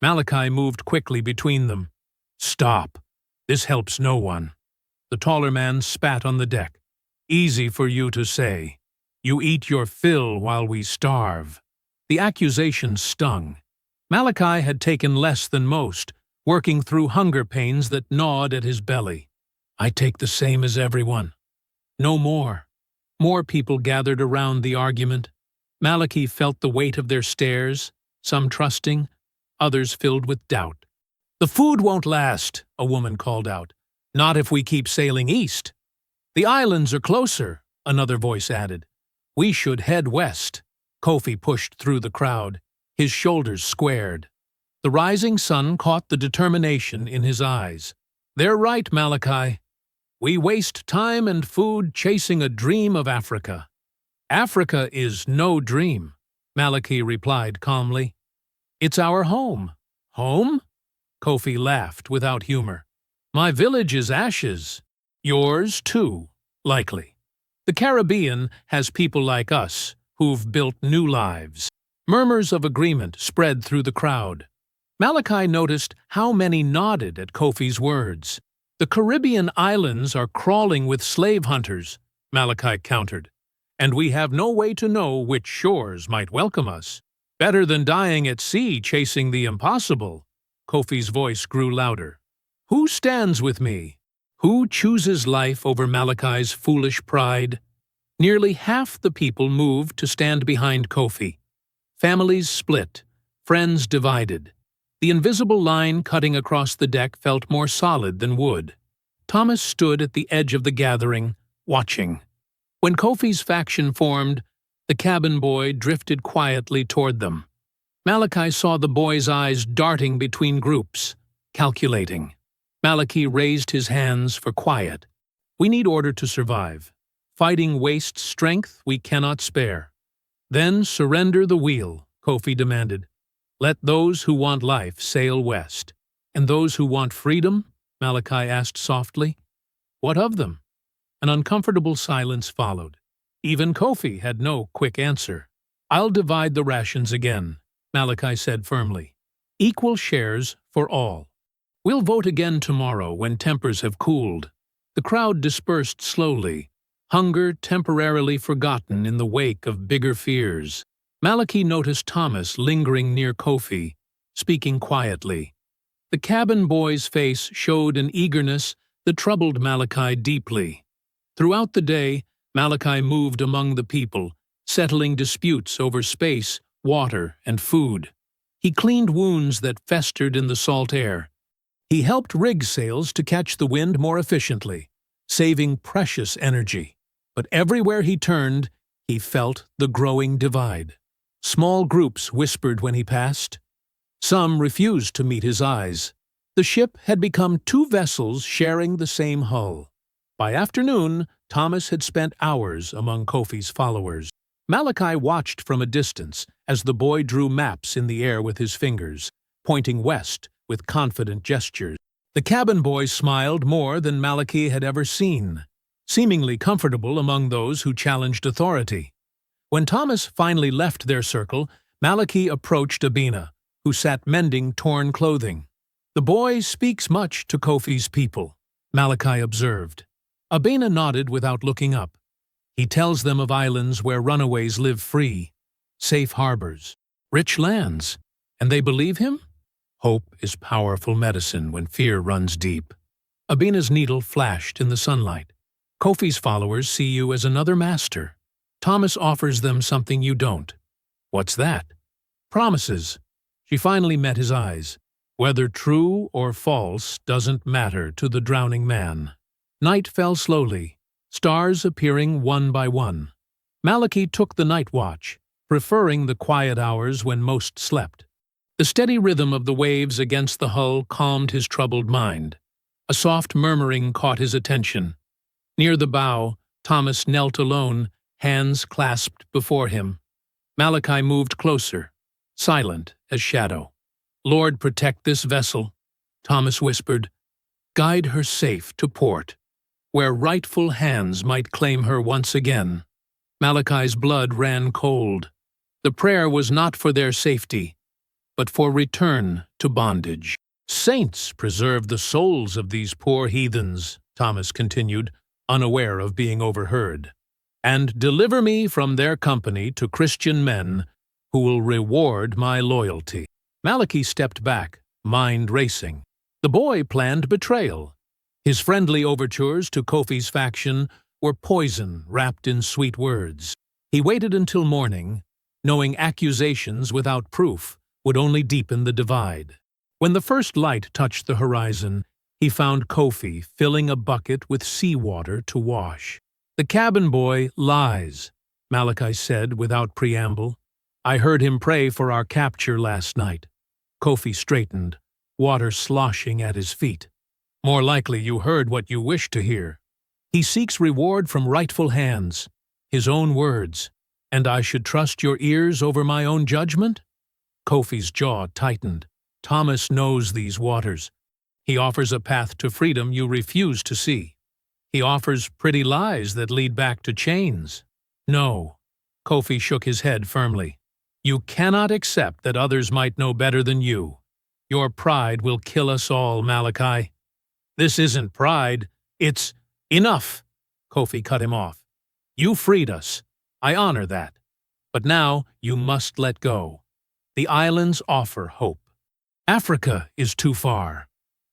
Malachi moved quickly between them. Stop. This helps no one. The taller man spat on the deck. Easy for you to say. You eat your fill while we starve. The accusation stung. Malachi had taken less than most, working through hunger pains that gnawed at his belly. I take the same as everyone. No more. More people gathered around the argument. Malachi felt the weight of their stares, some trusting, others filled with doubt. The food won't last, a woman called out. Not if we keep sailing east. The islands are closer, another voice added. We should head west. Kofi pushed through the crowd, his shoulders squared. The rising sun caught the determination in his eyes. They're right, Malachi. We waste time and food chasing a dream of Africa. Africa is no dream, Malachi replied calmly. It's our home. Home? Kofi laughed without humor. My village is ashes. Yours, too, likely. The Caribbean has people like us who've built new lives. Murmurs of agreement spread through the crowd. Malachi noticed how many nodded at Kofi's words. The Caribbean islands are crawling with slave hunters, Malachi countered, and we have no way to know which shores might welcome us. Better than dying at sea chasing the impossible. Kofi's voice grew louder. Who stands with me? Who chooses life over Malachi's foolish pride? Nearly half the people moved to stand behind Kofi. Families split, friends divided. The invisible line cutting across the deck felt more solid than wood. Thomas stood at the edge of the gathering, watching. When Kofi's faction formed, the cabin boy drifted quietly toward them. Malachi saw the boy's eyes darting between groups, calculating. Malachi raised his hands for quiet. We need order to survive. Fighting wastes strength we cannot spare. Then surrender the wheel, Kofi demanded. Let those who want life sail west. And those who want freedom? Malachi asked softly. What of them? An uncomfortable silence followed. Even Kofi had no quick answer. I'll divide the rations again, Malachi said firmly. Equal shares for all. We'll vote again tomorrow when tempers have cooled. The crowd dispersed slowly, hunger temporarily forgotten in the wake of bigger fears. Malachi noticed Thomas lingering near Kofi, speaking quietly. The cabin boy's face showed an eagerness that troubled Malachi deeply. Throughout the day, Malachi moved among the people, settling disputes over space, water, and food. He cleaned wounds that festered in the salt air. He helped rig sails to catch the wind more efficiently, saving precious energy. But everywhere he turned, he felt the growing divide. Small groups whispered when he passed. Some refused to meet his eyes. The ship had become two vessels sharing the same hull. By afternoon, Thomas had spent hours among Kofi's followers. Malachi watched from a distance as the boy drew maps in the air with his fingers, pointing west with confident gestures. The cabin boy smiled more than Malachi had ever seen, seemingly comfortable among those who challenged authority. When Thomas finally left their circle, Malachi approached Abina, who sat mending torn clothing. "The boy speaks much to Kofi's people," Malachi observed. Abina nodded without looking up. "He tells them of islands where runaways live free, safe harbors, rich lands, and they believe him? Hope is powerful medicine when fear runs deep." Abina's needle flashed in the sunlight. "Kofi's followers see you as another master. Thomas offers them something you don't." "What's that?" "Promises." She finally met his eyes. "Whether true or false doesn't matter to the drowning man." Night fell slowly, stars appearing one by one. Malachi took the night watch, preferring the quiet hours when most slept. The steady rhythm of the waves against the hull calmed his troubled mind. A soft murmuring caught his attention. Near the bow, Thomas knelt alone, hands clasped before him. Malachi moved closer, silent as shadow. "Lord, protect this vessel," Thomas whispered. "Guide her safe to port, where rightful hands might claim her once again." Malachi's blood ran cold. The prayer was not for their safety, but for return to bondage. "Saints preserve the souls of these poor heathens," Thomas continued, unaware of being overheard. "And deliver me from their company to Christian men who will reward my loyalty." Malachi stepped back, mind racing. The boy planned betrayal. His friendly overtures to Kofi's faction were poison wrapped in sweet words. He waited until morning, knowing accusations without proof would only deepen the divide. When the first light touched the horizon, he found Kofi filling a bucket with seawater to wash. "The cabin boy lies," Malachi said without preamble. "I heard him pray for our capture last night." Kofi straightened, water sloshing at his feet. "More likely you heard what you wished to hear. He seeks reward from rightful hands, his own words, and I should trust your ears over my own judgment?" Kofi's jaw tightened. "Thomas knows these waters. He offers a path to freedom you refuse to see. He offers pretty lies that lead back to chains." "No," Kofi shook his head firmly. "You cannot accept that others might know better than you. Your pride will kill us all, Malachi." "This isn't pride, it's—" "Enough!" Kofi cut him off. "You freed us. I honor that. But now you must let go. The islands offer hope. Africa is too far."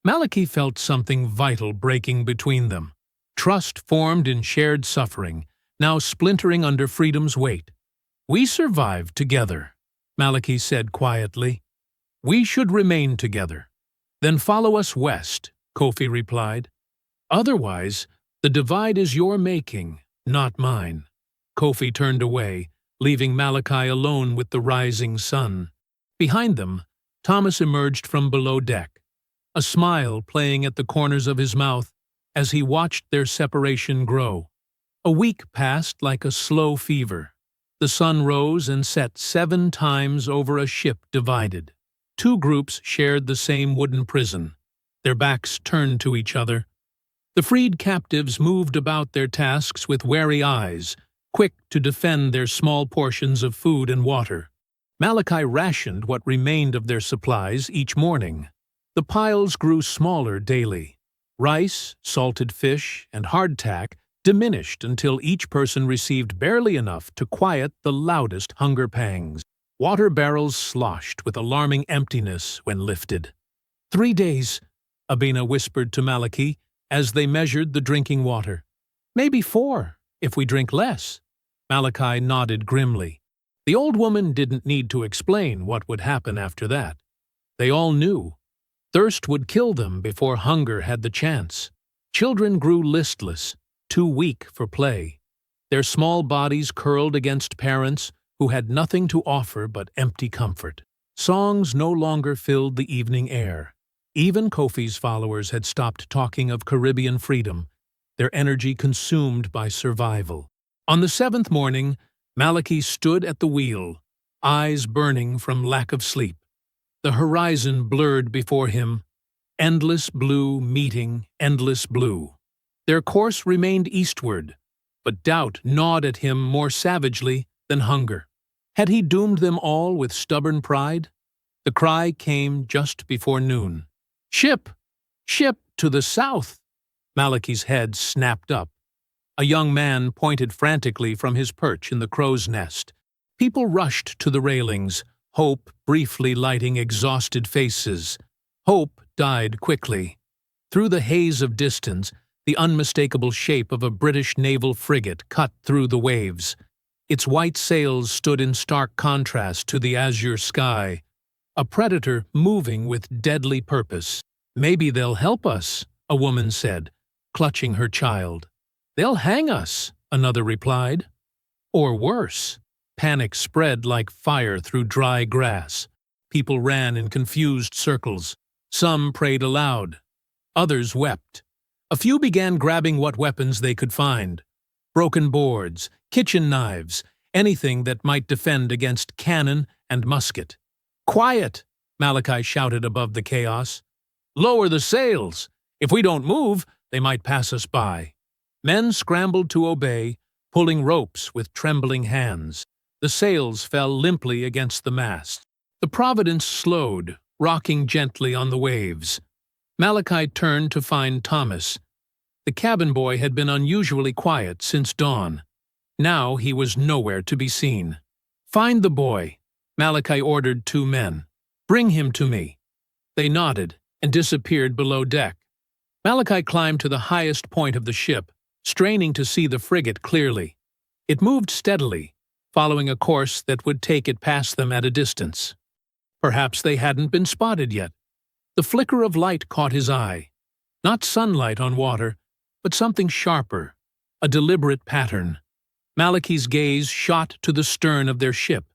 Malachi felt something vital breaking between them. Trust formed in shared suffering, now splintering under freedom's weight. "We survived together," Malachi said quietly. "We should remain together." "Then follow us west," Kofi replied. "Otherwise, the divide is your making, not mine." Kofi turned away, leaving Malachi alone with the rising sun. Behind them, Thomas emerged from below deck, a smile playing at the corners of his mouth as he watched their separation grow. A week passed like a slow fever. The sun rose and set 7 times over a ship divided. 2 groups shared the same wooden prison, their backs turned to each other. The freed captives moved about their tasks with wary eyes, quick to defend their small portions of food and water. Malachi rationed what remained of their supplies each morning. The piles grew smaller daily. Rice, salted fish, and hardtack diminished until each person received barely enough to quiet the loudest hunger pangs. Water barrels sloshed with alarming emptiness when lifted. 3 days, Abina whispered to Malachi as they measured the drinking water. "Maybe 4, if we drink less." Malachi nodded grimly. The old woman didn't need to explain what would happen after that. They all knew. Thirst would kill them before hunger had the chance. Children grew listless, too weak for play. Their small bodies curled against parents who had nothing to offer but empty comfort. Songs no longer filled the evening air. Even Kofi's followers had stopped talking of Caribbean freedom, their energy consumed by survival. On the 7th morning, Malachi stood at the wheel, eyes burning from lack of sleep. The horizon blurred before him, endless blue meeting endless blue. Their course remained eastward, but doubt gnawed at him more savagely than hunger. Had he doomed them all with stubborn pride? The cry came just before noon. "Ship! Ship to the south!" Malachi's head snapped up. A young man pointed frantically from his perch in the crow's nest. People rushed to the railings, hope briefly lighting exhausted faces. Hope died quickly. Through the haze of distance, the unmistakable shape of a British naval frigate cut through the waves. Its white sails stood in stark contrast to the azure sky, a predator moving with deadly purpose. "Maybe they'll help us," a woman said, clutching her child. "They'll hang us," another replied. Or worse. Panic spread like fire through dry grass. People ran in confused circles. Some prayed aloud. Others wept. A few began grabbing what weapons they could find. Broken boards, kitchen knives, anything that might defend against cannon and musket. "Quiet!" Malachi shouted above the chaos. "Lower the sails! If we don't move, they might pass us by." Men scrambled to obey, pulling ropes with trembling hands. The sails fell limply against the mast. The Providence slowed, rocking gently on the waves. Malachi turned to find Thomas. The cabin boy had been unusually quiet since dawn. Now he was nowhere to be seen. "Find the boy," Malachi ordered 2 men. "Bring him to me." They nodded and disappeared below deck. Malachi climbed to the highest point of the ship, straining to see the frigate clearly. It moved steadily, following a course that would take it past them at a distance. Perhaps they hadn't been spotted yet. The flicker of light caught his eye. Not sunlight on water, but something sharper, a deliberate pattern. Malachi's gaze shot to the stern of their ship.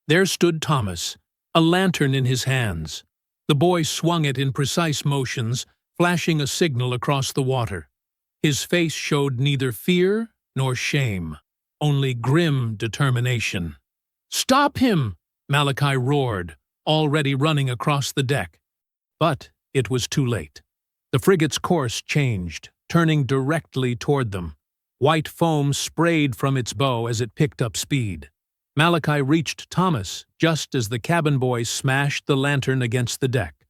There stood Thomas, a lantern in his hands. The boy swung it in precise motions, flashing a signal across the water. His face showed neither fear nor shame, only grim determination. "Stop him!" Malachi roared, already running across the deck. But it was too late. The frigate's course changed, turning directly toward them. White foam sprayed from its bow as it picked up speed. Malachi reached Thomas just as the cabin boy smashed the lantern against the deck.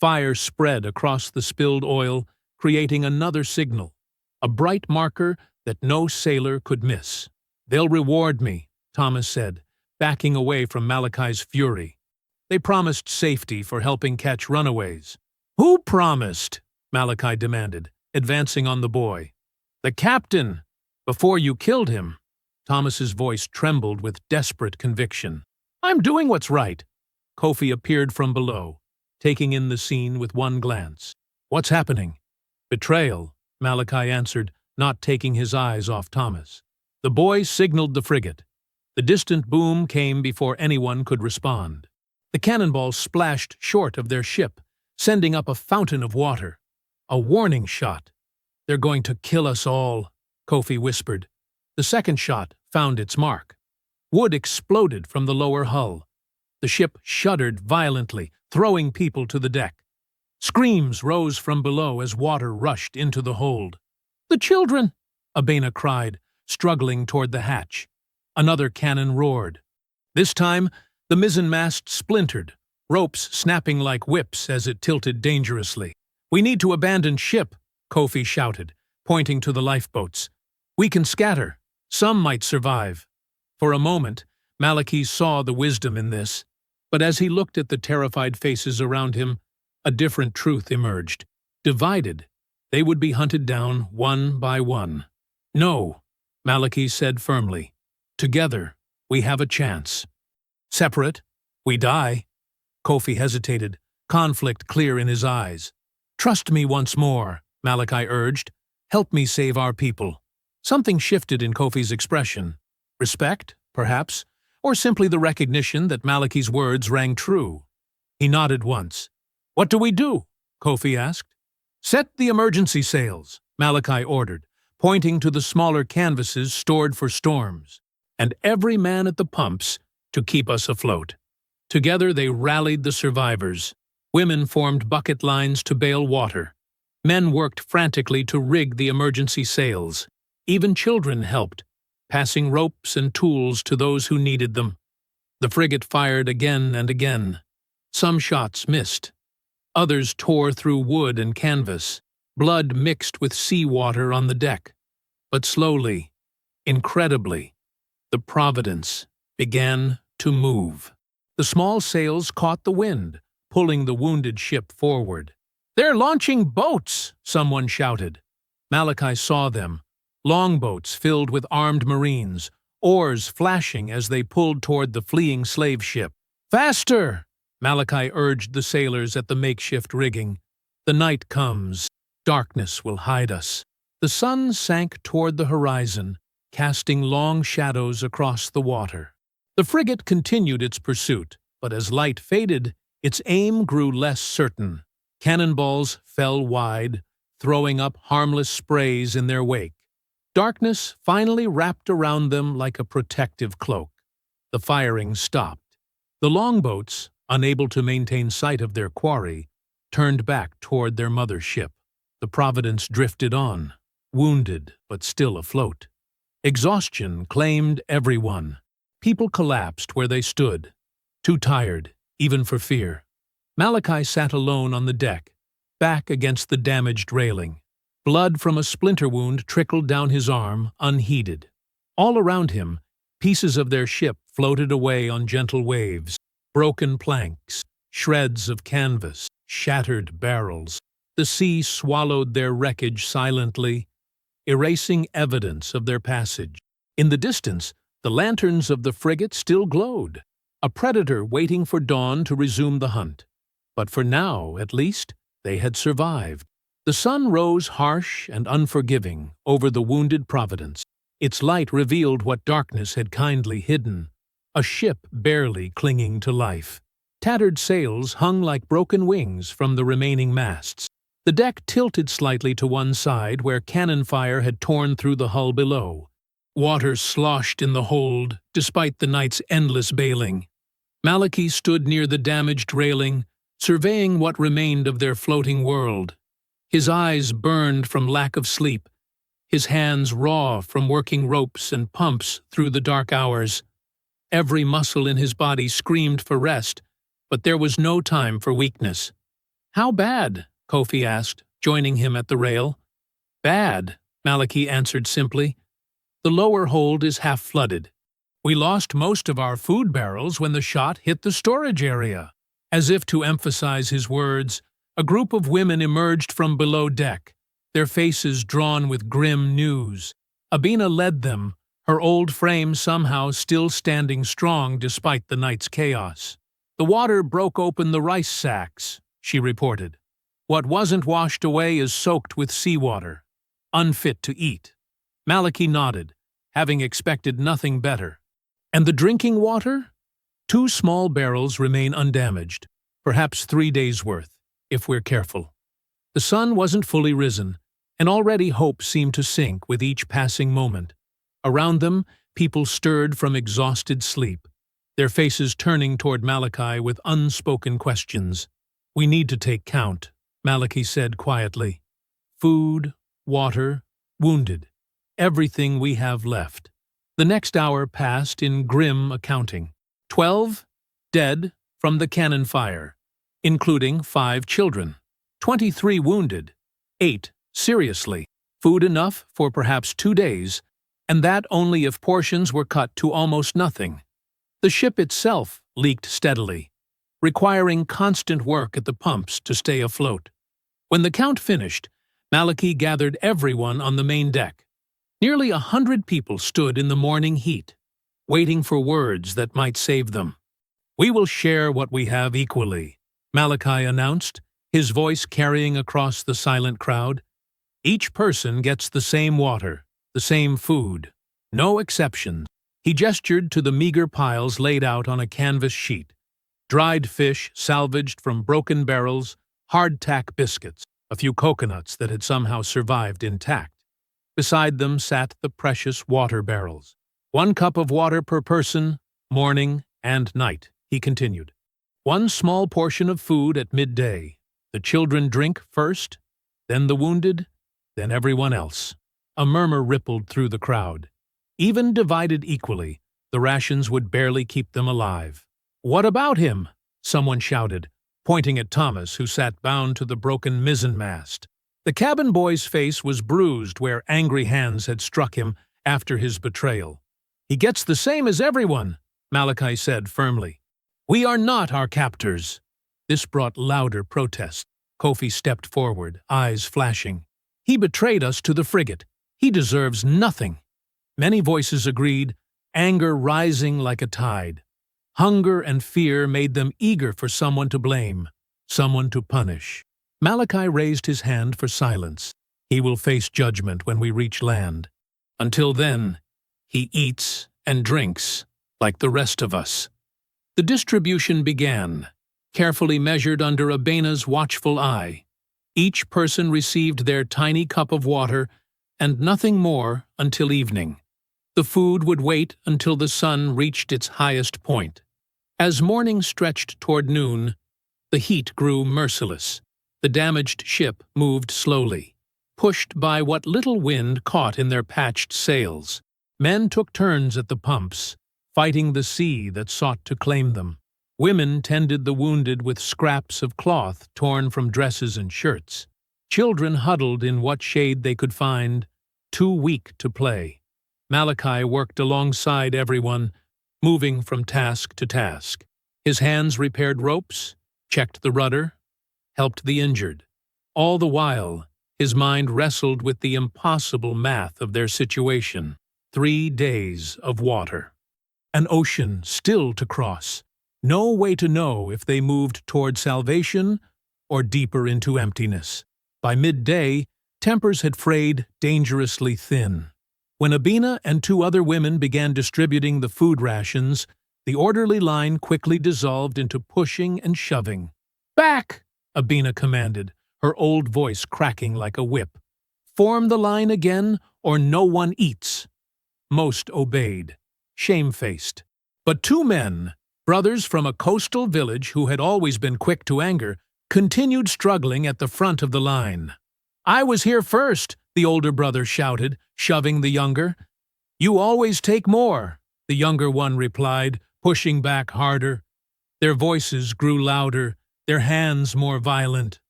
Fire spread across the spilled oil, creating another signal, a bright marker that no sailor could miss. "They'll reward me," Thomas said, backing away from Malachi's fury. "They promised safety for helping catch runaways." "Who promised?" Malachi demanded, advancing on the boy. "The captain, before you killed him." Thomas's voice trembled with desperate conviction. "I'm doing what's right." Kofi appeared from below, taking in the scene with one glance. "What's happening?" "Betrayal," Malachi answered, not taking his eyes off Thomas. The boy signaled the frigate. The distant boom came before anyone could respond. The cannonballs splashed short of their ship, sending up a fountain of water. A warning shot. "They're going to kill us all," Kofi whispered. The second shot found its mark. Wood exploded from the lower hull. The ship shuddered violently, throwing people to the deck. Screams rose from below as water rushed into the hold. "The children!" Abena cried, struggling toward the hatch. Another cannon roared. This time, the mizzenmast splintered, ropes snapping like whips as it tilted dangerously. "We need to abandon ship," Kofi shouted, pointing to the lifeboats. "We can scatter. Some might survive." For a moment, Malachi saw the wisdom in this, but as he looked at the terrified faces around him, a different truth emerged. Divided, they would be hunted down one by one. "No," Malachi said firmly. "Together, we have a chance. Separate, we die." Kofi hesitated, conflict clear in his eyes. "Trust me once more," Malachi urged. "Help me save our people." Something shifted in Kofi's expression. Respect, perhaps, or simply the recognition that Malachi's words rang true. He nodded once. "What do we do?" Kofi asked. "Set the emergency sails," Malachi ordered, pointing to the smaller canvases stored for storms. "And every man at the pumps, to keep us afloat." Together they rallied the survivors. Women formed bucket lines to bail water. Men worked frantically to rig the emergency sails. Even children helped, passing ropes and tools to those who needed them. The frigate fired again and again. Some shots missed. Others tore through wood and canvas. Blood mixed with seawater on the deck. But slowly, incredibly, the Providence began to move. The small sails caught the wind, pulling the wounded ship forward. "They're launching boats!" someone shouted. Malachi saw them, longboats filled with armed Marines, oars flashing as they pulled toward the fleeing slave ship. "Faster!" Malachi urged the sailors at the makeshift rigging. "The night comes. Darkness will hide us." The sun sank toward the horizon, casting long shadows across the water. The frigate continued its pursuit, but as light faded, its aim grew less certain. Cannonballs fell wide, throwing up harmless sprays in their wake. Darkness finally wrapped around them like a protective cloak. The firing stopped. The longboats, unable to maintain sight of their quarry, turned back toward their mother ship. The Providence drifted on, wounded but still afloat. Exhaustion claimed everyone. People collapsed where they stood, too tired, even for fear. Malachi sat alone on the deck, back against the damaged railing. Blood from a splinter wound trickled down his arm, unheeded. All around him, pieces of their ship floated away on gentle waves. Broken planks, shreds of canvas, shattered barrels. The sea swallowed their wreckage silently, erasing evidence of their passage. In the distance, the lanterns of the frigate still glowed, a predator waiting for dawn to resume the hunt. But for now, at least, they had survived. The sun rose harsh and unforgiving over the wounded Providence. Its light revealed what darkness had kindly hidden, a ship barely clinging to life. Tattered sails hung like broken wings from the remaining masts. The deck tilted slightly to one side where cannon fire had torn through the hull below. Water sloshed in the hold, despite the night's endless bailing. Malachi stood near the damaged railing, surveying what remained of their floating world. His eyes burned from lack of sleep, his hands raw from working ropes and pumps through the dark hours. Every muscle in his body screamed for rest, but there was no time for weakness. "How bad?" Kofi asked, joining him at the rail. "Bad," Malachi answered simply. "The lower hold is half flooded. We lost most of our food barrels when the shot hit the storage area." As if to emphasize his words, a group of women emerged from below deck, their faces drawn with grim news. Abina led them, her old frame somehow still standing strong despite the night's chaos. "The water broke open the rice sacks," she reported. "What wasn't washed away is soaked with seawater, unfit to eat." Malachi nodded, having expected nothing better. "And the drinking water?" "2 small barrels remain undamaged, perhaps 3 days' worth, if we're careful." The sun wasn't fully risen, and already hope seemed to sink with each passing moment. Around them, people stirred from exhausted sleep, their faces turning toward Malachi with unspoken questions. "We need to take count," Malachi said quietly. "Food, water, wounded, everything we have left." The next hour passed in grim accounting. 12 dead from the cannon fire, including 5 children. 23 wounded, 8 seriously. Food enough for perhaps 2 days, and that only if portions were cut to almost nothing. The ship itself leaked steadily, requiring constant work at the pumps to stay afloat. When the count finished, Malachi gathered everyone on the main deck. Nearly 100 people stood in the morning heat, waiting for words that might save them. "We will share what we have equally," Malachi announced, his voice carrying across the silent crowd. "Each person gets the same water, the same food. No exceptions." He gestured to the meager piles laid out on a canvas sheet. Dried fish salvaged from broken barrels, hardtack biscuits, a few coconuts that had somehow survived intact. Beside them sat the precious water barrels. 1 cup of water per person, morning and night, he continued. One small portion of food at midday. The children drink first, then the wounded, then everyone else. A murmur rippled through the crowd. Even divided equally, the rations would barely keep them alive. "What about him?" someone shouted, pointing at Thomas, who sat bound to the broken mizzenmast. The cabin boy's face was bruised where angry hands had struck him after his betrayal. "He gets the same as everyone," Malachi said firmly. "We are not our captors." This brought louder protest. Kofi stepped forward, eyes flashing. "He betrayed us to the frigate. He deserves nothing." Many voices agreed, anger rising like a tide. Hunger and fear made them eager for someone to blame, someone to punish. Malachi raised his hand for silence. He will face judgment when we reach land. Until then, he eats and drinks like the rest of us. The distribution began, carefully measured under Abena's watchful eye. Each person received their tiny cup of water and nothing more until evening. The food would wait until the sun reached its highest point. As morning stretched toward noon, the heat grew merciless. The damaged ship moved slowly, pushed by what little wind caught in their patched sails. Men took turns at the pumps, fighting the sea that sought to claim them. Women tended the wounded with scraps of cloth torn from dresses and shirts. Children huddled in what shade they could find, too weak to play. Malachi worked alongside everyone, moving from task to task. His hands repaired ropes, checked the rudder, helped the injured. All the while, his mind wrestled with the impossible math of their situation. 3 days of water. An ocean still to cross. No way to know if they moved toward salvation or deeper into emptiness. By midday, tempers had frayed dangerously thin. When Abena and 2 other women began distributing the food rations, the orderly line quickly dissolved into pushing and shoving. "Back!" Abena commanded, her old voice cracking like a whip. "Form the line again, or no one eats." Most obeyed, shamefaced. But 2 men, brothers from a coastal village who had always been quick to anger, continued struggling at the front of the line. "I was here first," the older brother shouted, shoving the younger. "You always take more," the younger one replied, pushing back harder. Their voices grew louder, their hands more violent.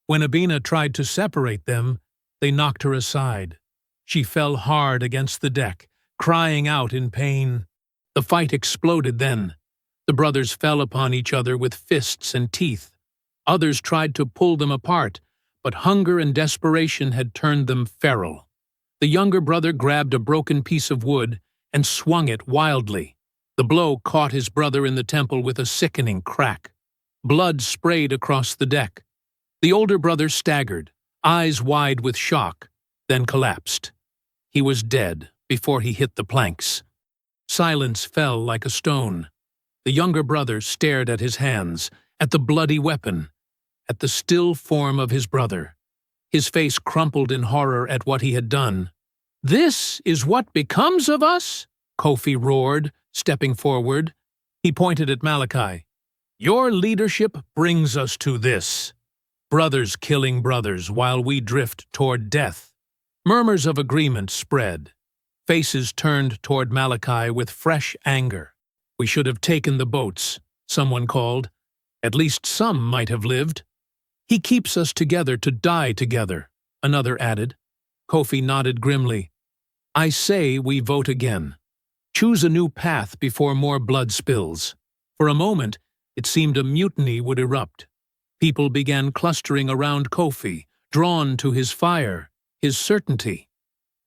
When Abena tried to separate them, they knocked her aside. She fell hard against the deck, crying out in pain. The fight exploded then. The brothers fell upon each other with fists and teeth. Others tried to pull them apart, but hunger and desperation had turned them feral. The younger brother grabbed a broken piece of wood and swung it wildly. The blow caught his brother in the temple with a sickening crack. Blood sprayed across the deck. The older brother staggered, eyes wide with shock, then collapsed. He was dead before he hit the planks. Silence fell like a stone. The younger brother stared at his hands, at the bloody weapon, at the still form of his brother. His face crumpled in horror at what he had done. "This is what becomes of us?" Kofi roared, stepping forward. He pointed at Malachi. "Your leadership brings us to this. Brothers killing brothers while we drift toward death." Murmurs of agreement spread. Faces turned toward Malachi with fresh anger. "We should have taken the boats," someone called. "At least some might have lived." "He keeps us together to die together," another added. Kofi nodded grimly. "I say we vote again. Choose a new path before more blood spills." For a moment, it seemed a mutiny would erupt. People began clustering around Kofi, drawn to his fire, his certainty.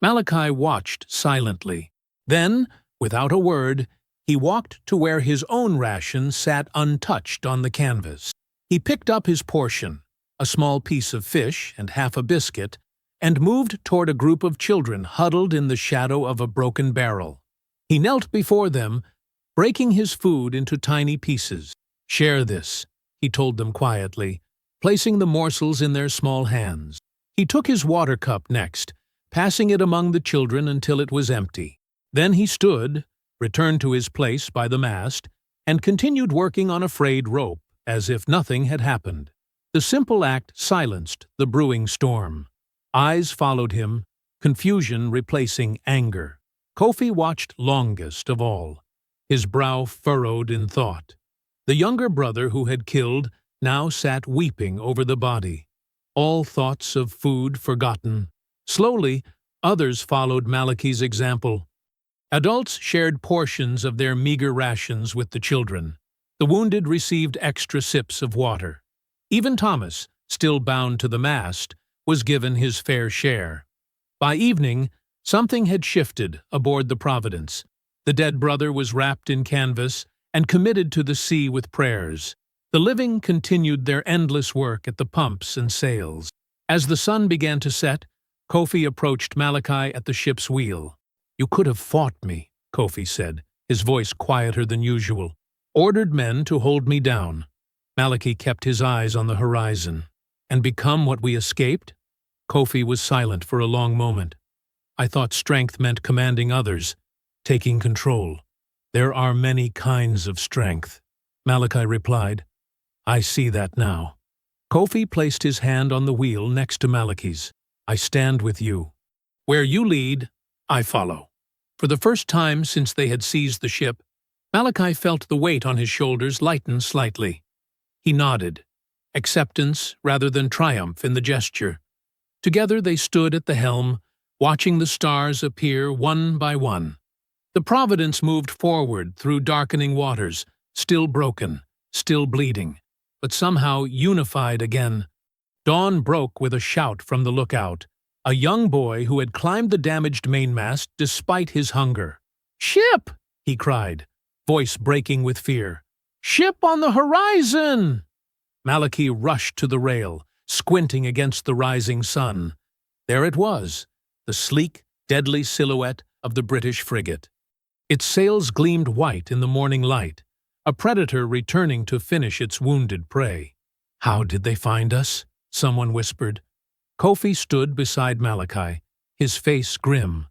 Malachi watched silently. Then, without a word, he walked to where his own ration sat untouched on the canvas. He picked up his portion, a small piece of fish and half a biscuit, and moved toward a group of children huddled in the shadow of a broken barrel. He knelt before them, breaking his food into tiny pieces. "Share this," he told them quietly, placing the morsels in their small hands. He took his water cup next, passing it among the children until it was empty. Then he stood, returned to his place by the mast, and continued working on a frayed rope, as if nothing had happened. The simple act silenced the brewing storm. Eyes followed him, confusion replacing anger. Kofi watched longest of all, his brow furrowed in thought. The younger brother who had killed now sat weeping over the body, all thoughts of food forgotten. Slowly, others followed Malachi's example. Adults shared portions of their meager rations with the children. The wounded received extra sips of water. Even Thomas, still bound to the mast, was given his fair share. By evening, something had shifted aboard the Providence. The dead brother was wrapped in canvas and committed to the sea with prayers. The living continued their endless work at the pumps and sails. As the sun began to set, Kofi approached Malachi at the ship's wheel. "You could have fought me," Kofi said, his voice quieter than usual. "Ordered men to hold me down." Malachi kept his eyes on the horizon. "And become what we escaped?" Kofi was silent for a long moment. "I thought strength meant commanding others, taking control." "There are many kinds of strength," Malachi replied. "I see that now." Kofi placed his hand on the wheel next to Malachi's. "I stand with you. Where you lead, I follow." For the first time since they had seized the ship, Malachi felt the weight on his shoulders lighten slightly. He nodded, acceptance rather than triumph in the gesture. Together they stood at the helm, watching the stars appear one by one. The Providence moved forward through darkening waters, still broken, still bleeding, but somehow unified again. Dawn broke with a shout from the lookout, a young boy who had climbed the damaged mainmast despite his hunger. "Ship!" he cried, voice breaking with fear. "Ship on the horizon!" Malachi rushed to the rail, squinting against the rising sun. There it was, the sleek, deadly silhouette of the British frigate. Its sails gleamed white in the morning light, a predator returning to finish its wounded prey. "How did they find us?" someone whispered. Kofi stood beside Malachi, his face grim.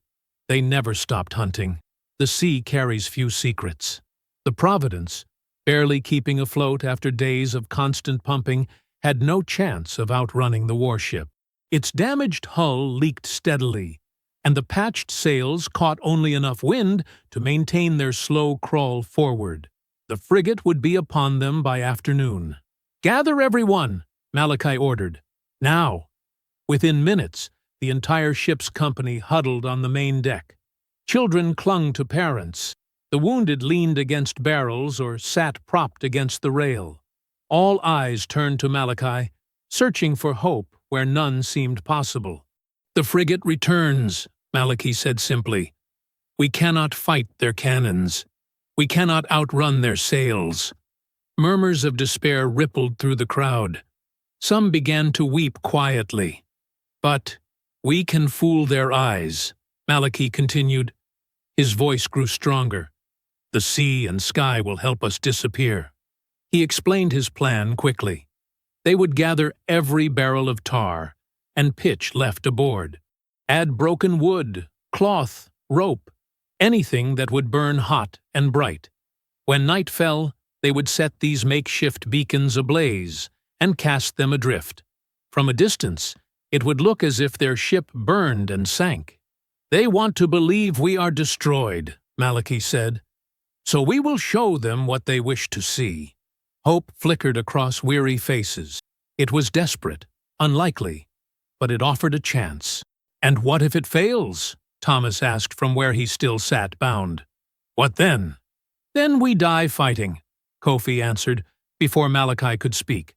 "They never stopped hunting. The sea carries few secrets." The Providence, barely keeping afloat after days of constant pumping, had no chance of outrunning the warship. Its damaged hull leaked steadily, and the patched sails caught only enough wind to maintain their slow crawl forward. The frigate would be upon them by afternoon. "Gather everyone," Malachi ordered. "Now." Within minutes, the entire ship's company huddled on the main deck. Children clung to parents. The wounded leaned against barrels or sat propped against the rail. All eyes turned to Malachi, searching for hope where none seemed possible. "The frigate returns," Malachi said simply. "We cannot fight their cannons. We cannot outrun their sails." Murmurs of despair rippled through the crowd. Some began to weep quietly. "But we can fool their eyes," Malachi continued. His voice grew stronger. "The sea and sky will help us disappear." He explained his plan quickly. They would gather every barrel of tar and pitch left aboard. Add broken wood, cloth, rope, anything that would burn hot and bright. When night fell, they would set these makeshift beacons ablaze and cast them adrift. From a distance, it would look as if their ship burned and sank. "They want to believe we are destroyed," Malachi said. "So we will show them what they wish to see." Hope flickered across weary faces. It was desperate, unlikely, but it offered a chance. "And what if it fails?" Thomas asked from where he still sat bound. "What then?" "Then we die fighting," Kofi answered before Malachi could speak.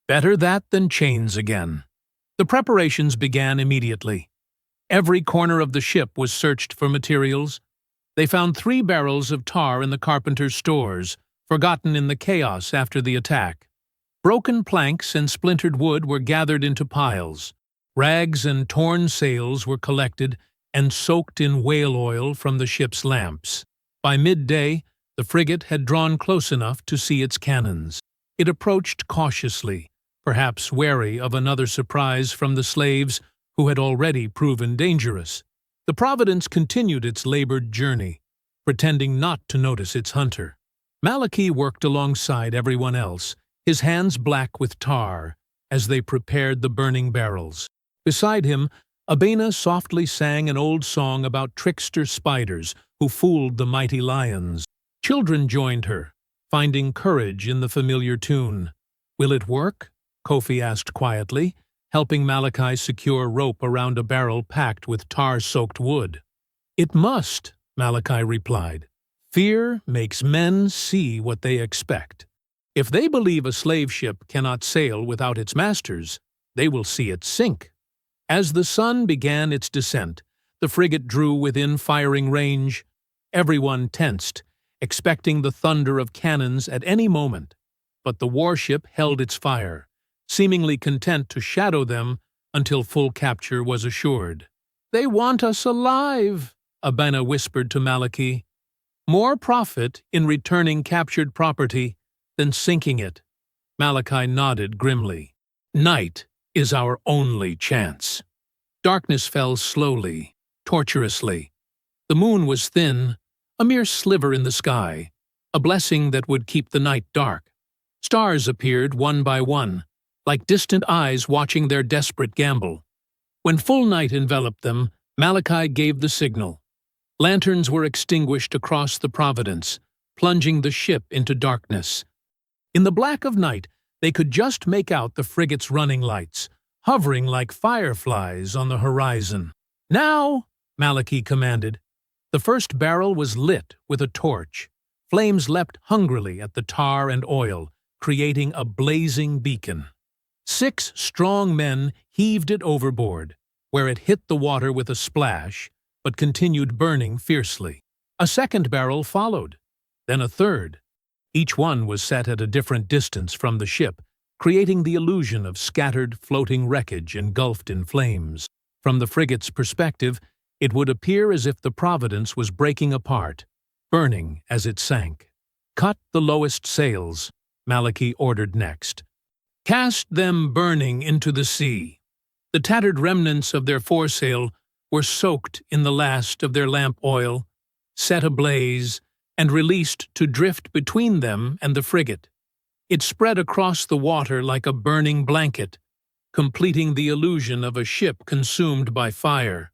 "Better that than chains again." The preparations began immediately. Every corner of the ship was searched for materials. They found 3 barrels of tar in the carpenter's stores, forgotten in the chaos after the attack. Broken planks and splintered wood were gathered into piles. Rags and torn sails were collected and soaked in whale oil from the ship's lamps. By midday, the frigate had drawn close enough to see its cannons. It approached cautiously, perhaps wary of another surprise from the slaves who had already proven dangerous. The Providence continued its labored journey, pretending not to notice its hunter. Malachi worked alongside everyone else, his hands black with tar, as they prepared the burning barrels. Beside him, Abena softly sang an old song about trickster spiders who fooled the mighty lions. Children joined her, finding courage in the familiar tune. "Will it work?" Kofi asked quietly, helping Malachi secure rope around a barrel packed with tar-soaked wood. "It must," Malachi replied. "Fear makes men see what they expect. If they believe a slave ship cannot sail without its masters, they will see it sink." As the sun began its descent, the frigate drew within firing range. Everyone tensed, expecting the thunder of cannons at any moment. But the warship held its fire, seemingly content to shadow them until full capture was assured. "They want us alive," Abena whispered to Malachi. "More profit in returning captured property than sinking it." Malachi nodded grimly. "Night is our only chance." Darkness fell slowly, tortuously. The moon was thin, a mere sliver in the sky, a blessing that would keep the night dark. Stars appeared one by one, like distant eyes watching their desperate gamble. When full night enveloped them, Malachi gave the signal. Lanterns were extinguished across the Providence, plunging the ship into darkness. In the black of night, they could just make out the frigate's running lights, hovering like fireflies on the horizon. "Now!" Malachi commanded. The first barrel was lit with a torch. Flames leapt hungrily at the tar and oil, creating a blazing beacon. 6 strong men heaved it overboard, where it hit the water with a splash, but continued burning fiercely. A second barrel followed, then a third. Each one was set at a different distance from the ship, creating the illusion of scattered, floating wreckage engulfed in flames. From the frigate's perspective, it would appear as if the Providence was breaking apart, burning as it sank. "Cut the lowest sails," Malachi ordered next. "Cast them burning into the sea." The tattered remnants of their foresail were soaked in the last of their lamp oil, set ablaze, and released to drift between them and the frigate. It spread across the water like a burning blanket, completing the illusion of a ship consumed by fire.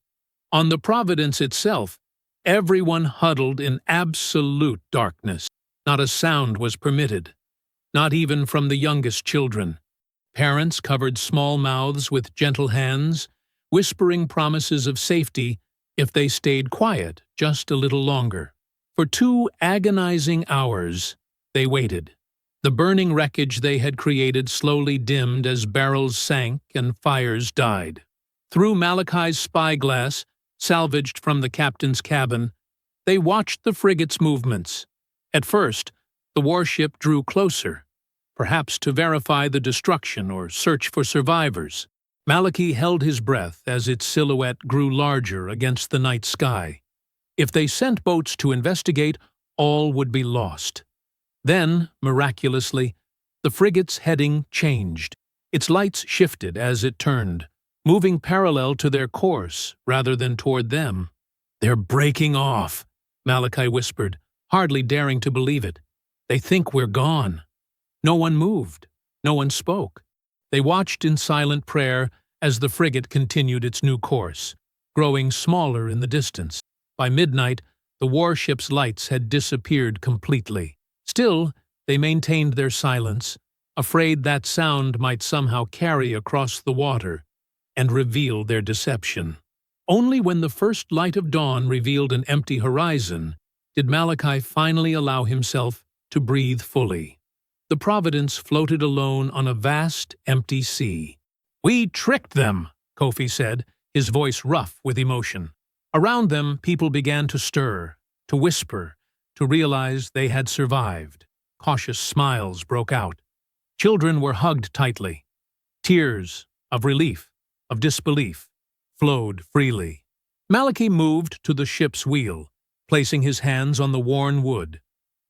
On the Providence itself, everyone huddled in absolute darkness. Not a sound was permitted, not even from the youngest children. Parents covered small mouths with gentle hands, whispering promises of safety if they stayed quiet just a little longer. For 2 agonizing hours, they waited. The burning wreckage they had created slowly dimmed as barrels sank and fires died. Through Malachi's spyglass, salvaged from the captain's cabin, they watched the frigate's movements. At first, the warship drew closer, perhaps to verify the destruction or search for survivors. Malachi held his breath as its silhouette grew larger against the night sky. If they sent boats to investigate, all would be lost. Then, miraculously, the frigate's heading changed. Its lights shifted as it turned, moving parallel to their course rather than toward them. "They're breaking off," Malachi whispered, hardly daring to believe it. "They think we're gone." No one moved. No one spoke. They watched in silent prayer as the frigate continued its new course, growing smaller in the distance. By midnight, the warship's lights had disappeared completely. Still, they maintained their silence, afraid that sound might somehow carry across the water and reveal their deception. Only when the first light of dawn revealed an empty horizon did Malachi finally allow himself to breathe fully. The Providence floated alone on a vast, empty sea. "We tricked them," Kofi said, his voice rough with emotion. Around them, people began to stir, to whisper, to realize they had survived. Cautious smiles broke out. Children were hugged tightly. Tears of relief, of disbelief, flowed freely. Malachi moved to the ship's wheel, placing his hands on the worn wood.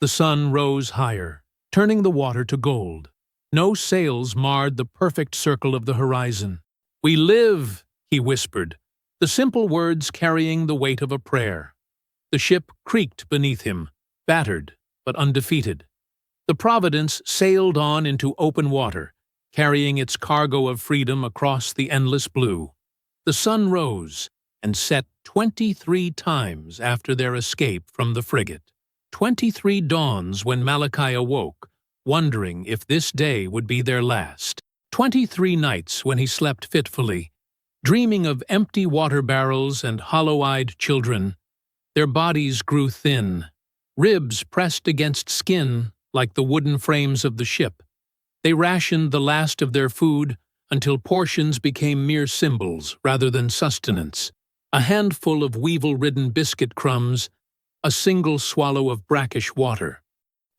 The sun rose higher, turning the water to gold. No sails marred the perfect circle of the horizon. "We live," he whispered, the simple words carrying the weight of a prayer. The ship creaked beneath him, battered, but undefeated. The Providence sailed on into open water, carrying its cargo of freedom across the endless blue. The sun rose and set 23 times after their escape from the frigate. 23 dawns when Malachi awoke, wondering if this day would be their last. 23 nights when he slept fitfully, dreaming of empty water barrels and hollow-eyed children. Their bodies grew thin, ribs pressed against skin like the wooden frames of the ship. They rationed the last of their food until portions became mere symbols rather than sustenance. A handful of weevil-ridden biscuit crumbs, a single swallow of brackish water.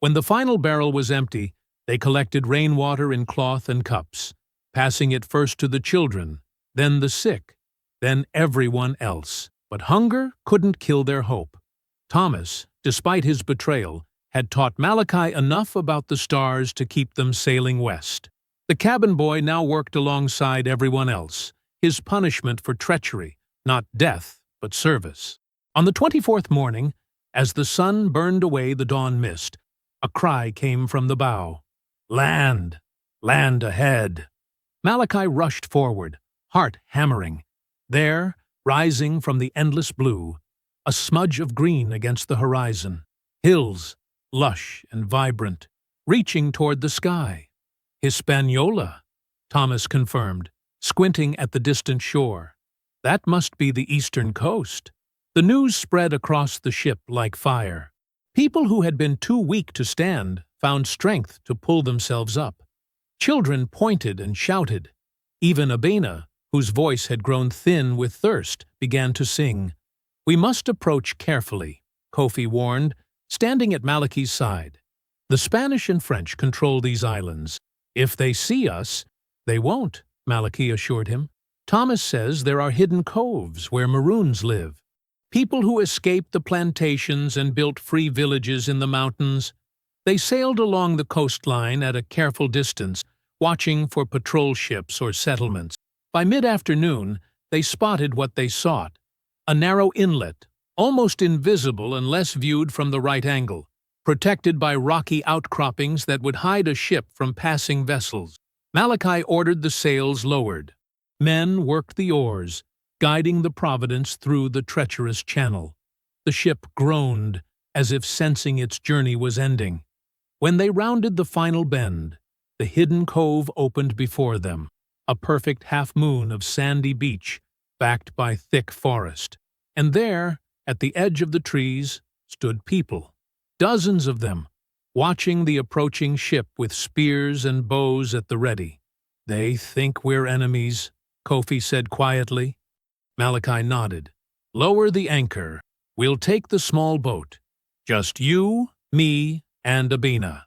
When the final barrel was empty, they collected rainwater in cloth and cups, passing it first to the children, then the sick, then everyone else. But hunger couldn't kill their hope. Thomas, despite his betrayal, had taught Malachi enough about the stars to keep them sailing west. The cabin boy now worked alongside everyone else, his punishment for treachery, not death, but service. On the 24th morning, as the sun burned away the dawn mist, a cry came from the bow. "Land! Land ahead!" Malachi rushed forward, heart hammering. There, rising from the endless blue, a smudge of green against the horizon. Hills, lush and vibrant, reaching toward the sky. "Hispaniola," Thomas confirmed, squinting at the distant shore. "That must be the eastern coast." The news spread across the ship like fire. People who had been too weak to stand found strength to pull themselves up. Children pointed and shouted. Even Abena, whose voice had grown thin with thirst, began to sing. "We must approach carefully," Kofi warned, standing at Malachi's side. "The Spanish and French control these islands. If they see us—" "They won't," Malachi assured him. "Thomas says there are hidden coves where maroons live. People who escaped the plantations and built free villages in the mountains. They sailed along the coastline at a careful distance, watching for patrol ships or settlements. By mid-afternoon, they spotted what they sought, a narrow inlet, almost invisible unless viewed from the right angle, protected by rocky outcroppings that would hide a ship from passing vessels. Malachi ordered the sails lowered. Men worked the oars, guiding the Providence through the treacherous channel. The ship groaned, as if sensing its journey was ending. When they rounded the final bend, the hidden cove opened before them, a perfect half-moon of sandy beach, backed by thick forest. And there, at the edge of the trees, stood people, dozens of them, watching the approaching ship with spears and bows at the ready. "They think we're enemies," Kofi said quietly. Malachi nodded. "Lower the anchor. We'll take the small boat. Just you, me, and Abena."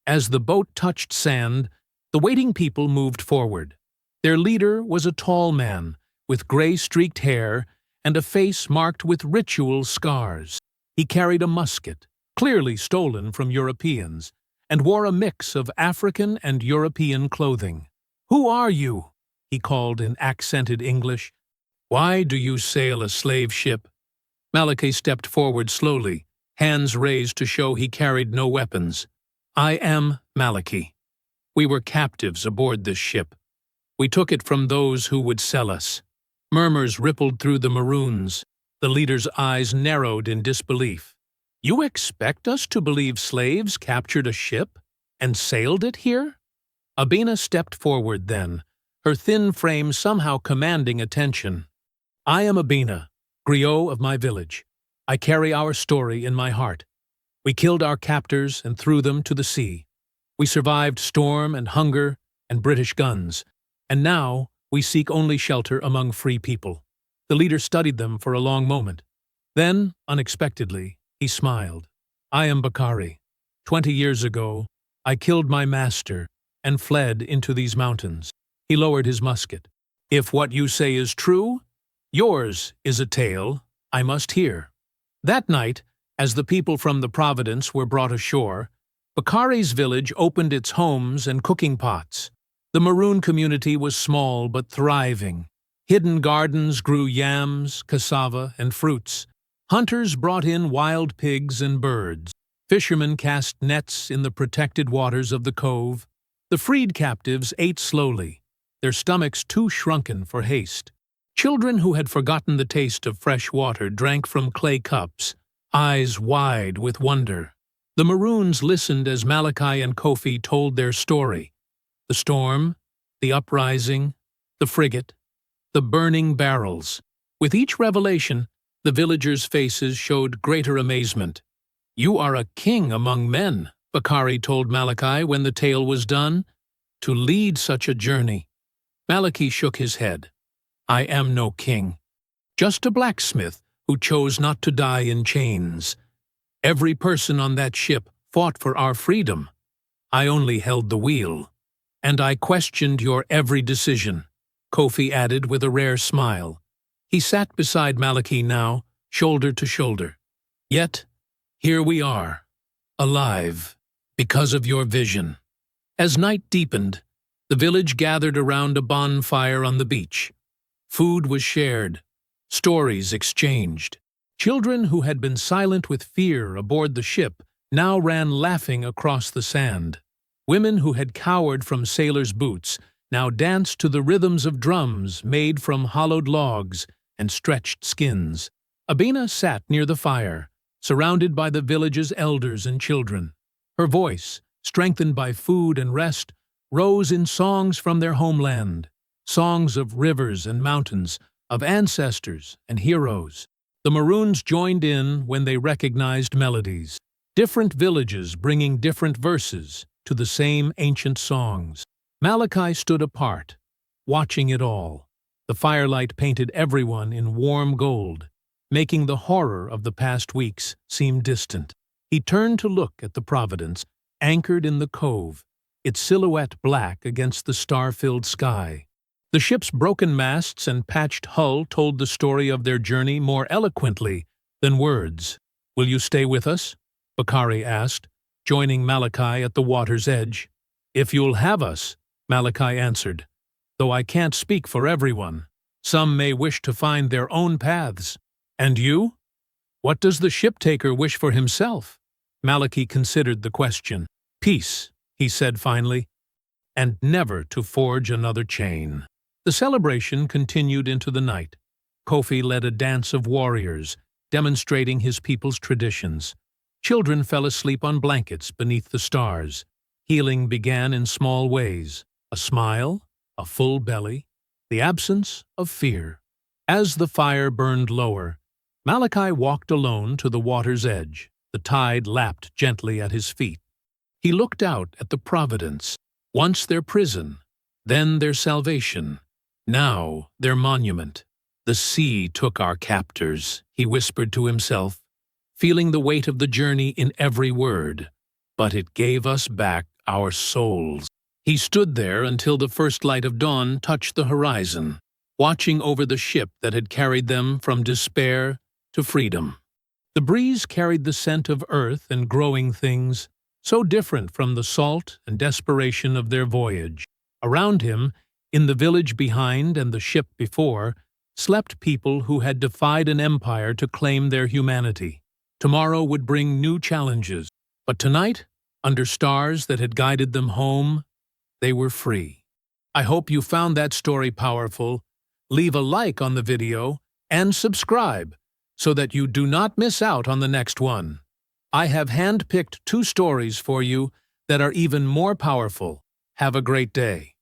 As the boat touched sand, the waiting people moved forward. Their leader was a tall man, with gray-streaked hair and a face marked with ritual scars. He carried a musket, clearly stolen from Europeans, and wore a mix of African and European clothing. "Who are you?" he called in accented English. "Why do you sail a slave ship?" Malachi stepped forward slowly, hands raised to show he carried no weapons. "I am Malachi. We were captives aboard this ship. We took it from those who would sell us." Murmurs rippled through the maroons. The leader's eyes narrowed in disbelief. "You expect us to believe slaves captured a ship and sailed it here?" Abena stepped forward then, her thin frame somehow commanding attention. "I am Abena, griot of my village. I carry our story in my heart. We killed our captors and threw them to the sea. We survived storm and hunger and British guns, and now we seek only shelter among free people." The leader studied them for a long moment. Then, unexpectedly, he smiled. "I am Bakari. 20 years ago, I killed my master and fled into these mountains." He lowered his musket. "If what you say is true, yours is a tale I must hear." That night, as the people from the Providence were brought ashore, Bakari's village opened its homes and cooking pots. The maroon community was small but thriving. Hidden gardens grew yams, cassava, and fruits. Hunters brought in wild pigs and birds. Fishermen cast nets in the protected waters of the cove. The freed captives ate slowly, their stomachs too shrunken for haste. Children who had forgotten the taste of fresh water drank from clay cups, eyes wide with wonder. The maroons listened as Malachi and Kofi told their story. The storm, the uprising, the frigate, the burning barrels. With each revelation, the villagers' faces showed greater amazement. "You are a king among men," Bakari told Malachi when the tale was done. "To lead such a journey." Malachi shook his head. "I am no king, just a blacksmith who chose not to die in chains. Every person on that ship fought for our freedom. I only held the wheel. And I questioned your every decision," Kofi added with a rare smile. He sat beside Malachi now, shoulder to shoulder. "Yet, here we are, alive, because of your vision." As night deepened, the village gathered around a bonfire on the beach. Food was shared, stories exchanged. Children who had been silent with fear aboard the ship now ran laughing across the sand. Women who had cowered from sailors' boots now danced to the rhythms of drums made from hollowed logs and stretched skins. Abina sat near the fire, surrounded by the village's elders and children. Her voice, strengthened by food and rest, rose in songs from their homeland, songs of rivers and mountains, of ancestors and heroes. The maroons joined in when they recognized melodies, different villages bringing different verses to the same ancient songs. Malachi stood apart, watching it all. The firelight painted everyone in warm gold, making the horror of the past weeks seem distant. He turned to look at the Providence, anchored in the cove, its silhouette black against the star-filled sky. The ship's broken masts and patched hull told the story of their journey more eloquently than words. "Will you stay with us?" Bakari asked, joining Malachi at the water's edge. "If you'll have us," Malachi answered, "though I can't speak for everyone. Some may wish to find their own paths. And you? What does the ship-taker wish for himself?" Malachi considered the question. "Peace," he said finally, "and never to forge another chain." The celebration continued into the night. Kofi led a dance of warriors, demonstrating his people's traditions. Children fell asleep on blankets beneath the stars. Healing began in small ways: a smile, a full belly, the absence of fear. As the fire burned lower, Malachi walked alone to the water's edge. The tide lapped gently at his feet. He looked out at the Providence, once their prison, then their salvation, now their monument. "The sea took our captors," he whispered to himself, feeling the weight of the journey in every word, "but it gave us back our souls." He stood there until the first light of dawn touched the horizon, watching over the ship that had carried them from despair to freedom. The breeze carried the scent of earth and growing things, so different from the salt and desperation of their voyage. Around him, in the village behind and the ship before, slept people who had defied an empire to claim their humanity. Tomorrow would bring new challenges, but tonight, under stars that had guided them home, they were free. I hope you found that story powerful. Leave a like on the video and subscribe so that you do not miss out on the next one. I have handpicked 2 stories for you that are even more powerful. Have a great day.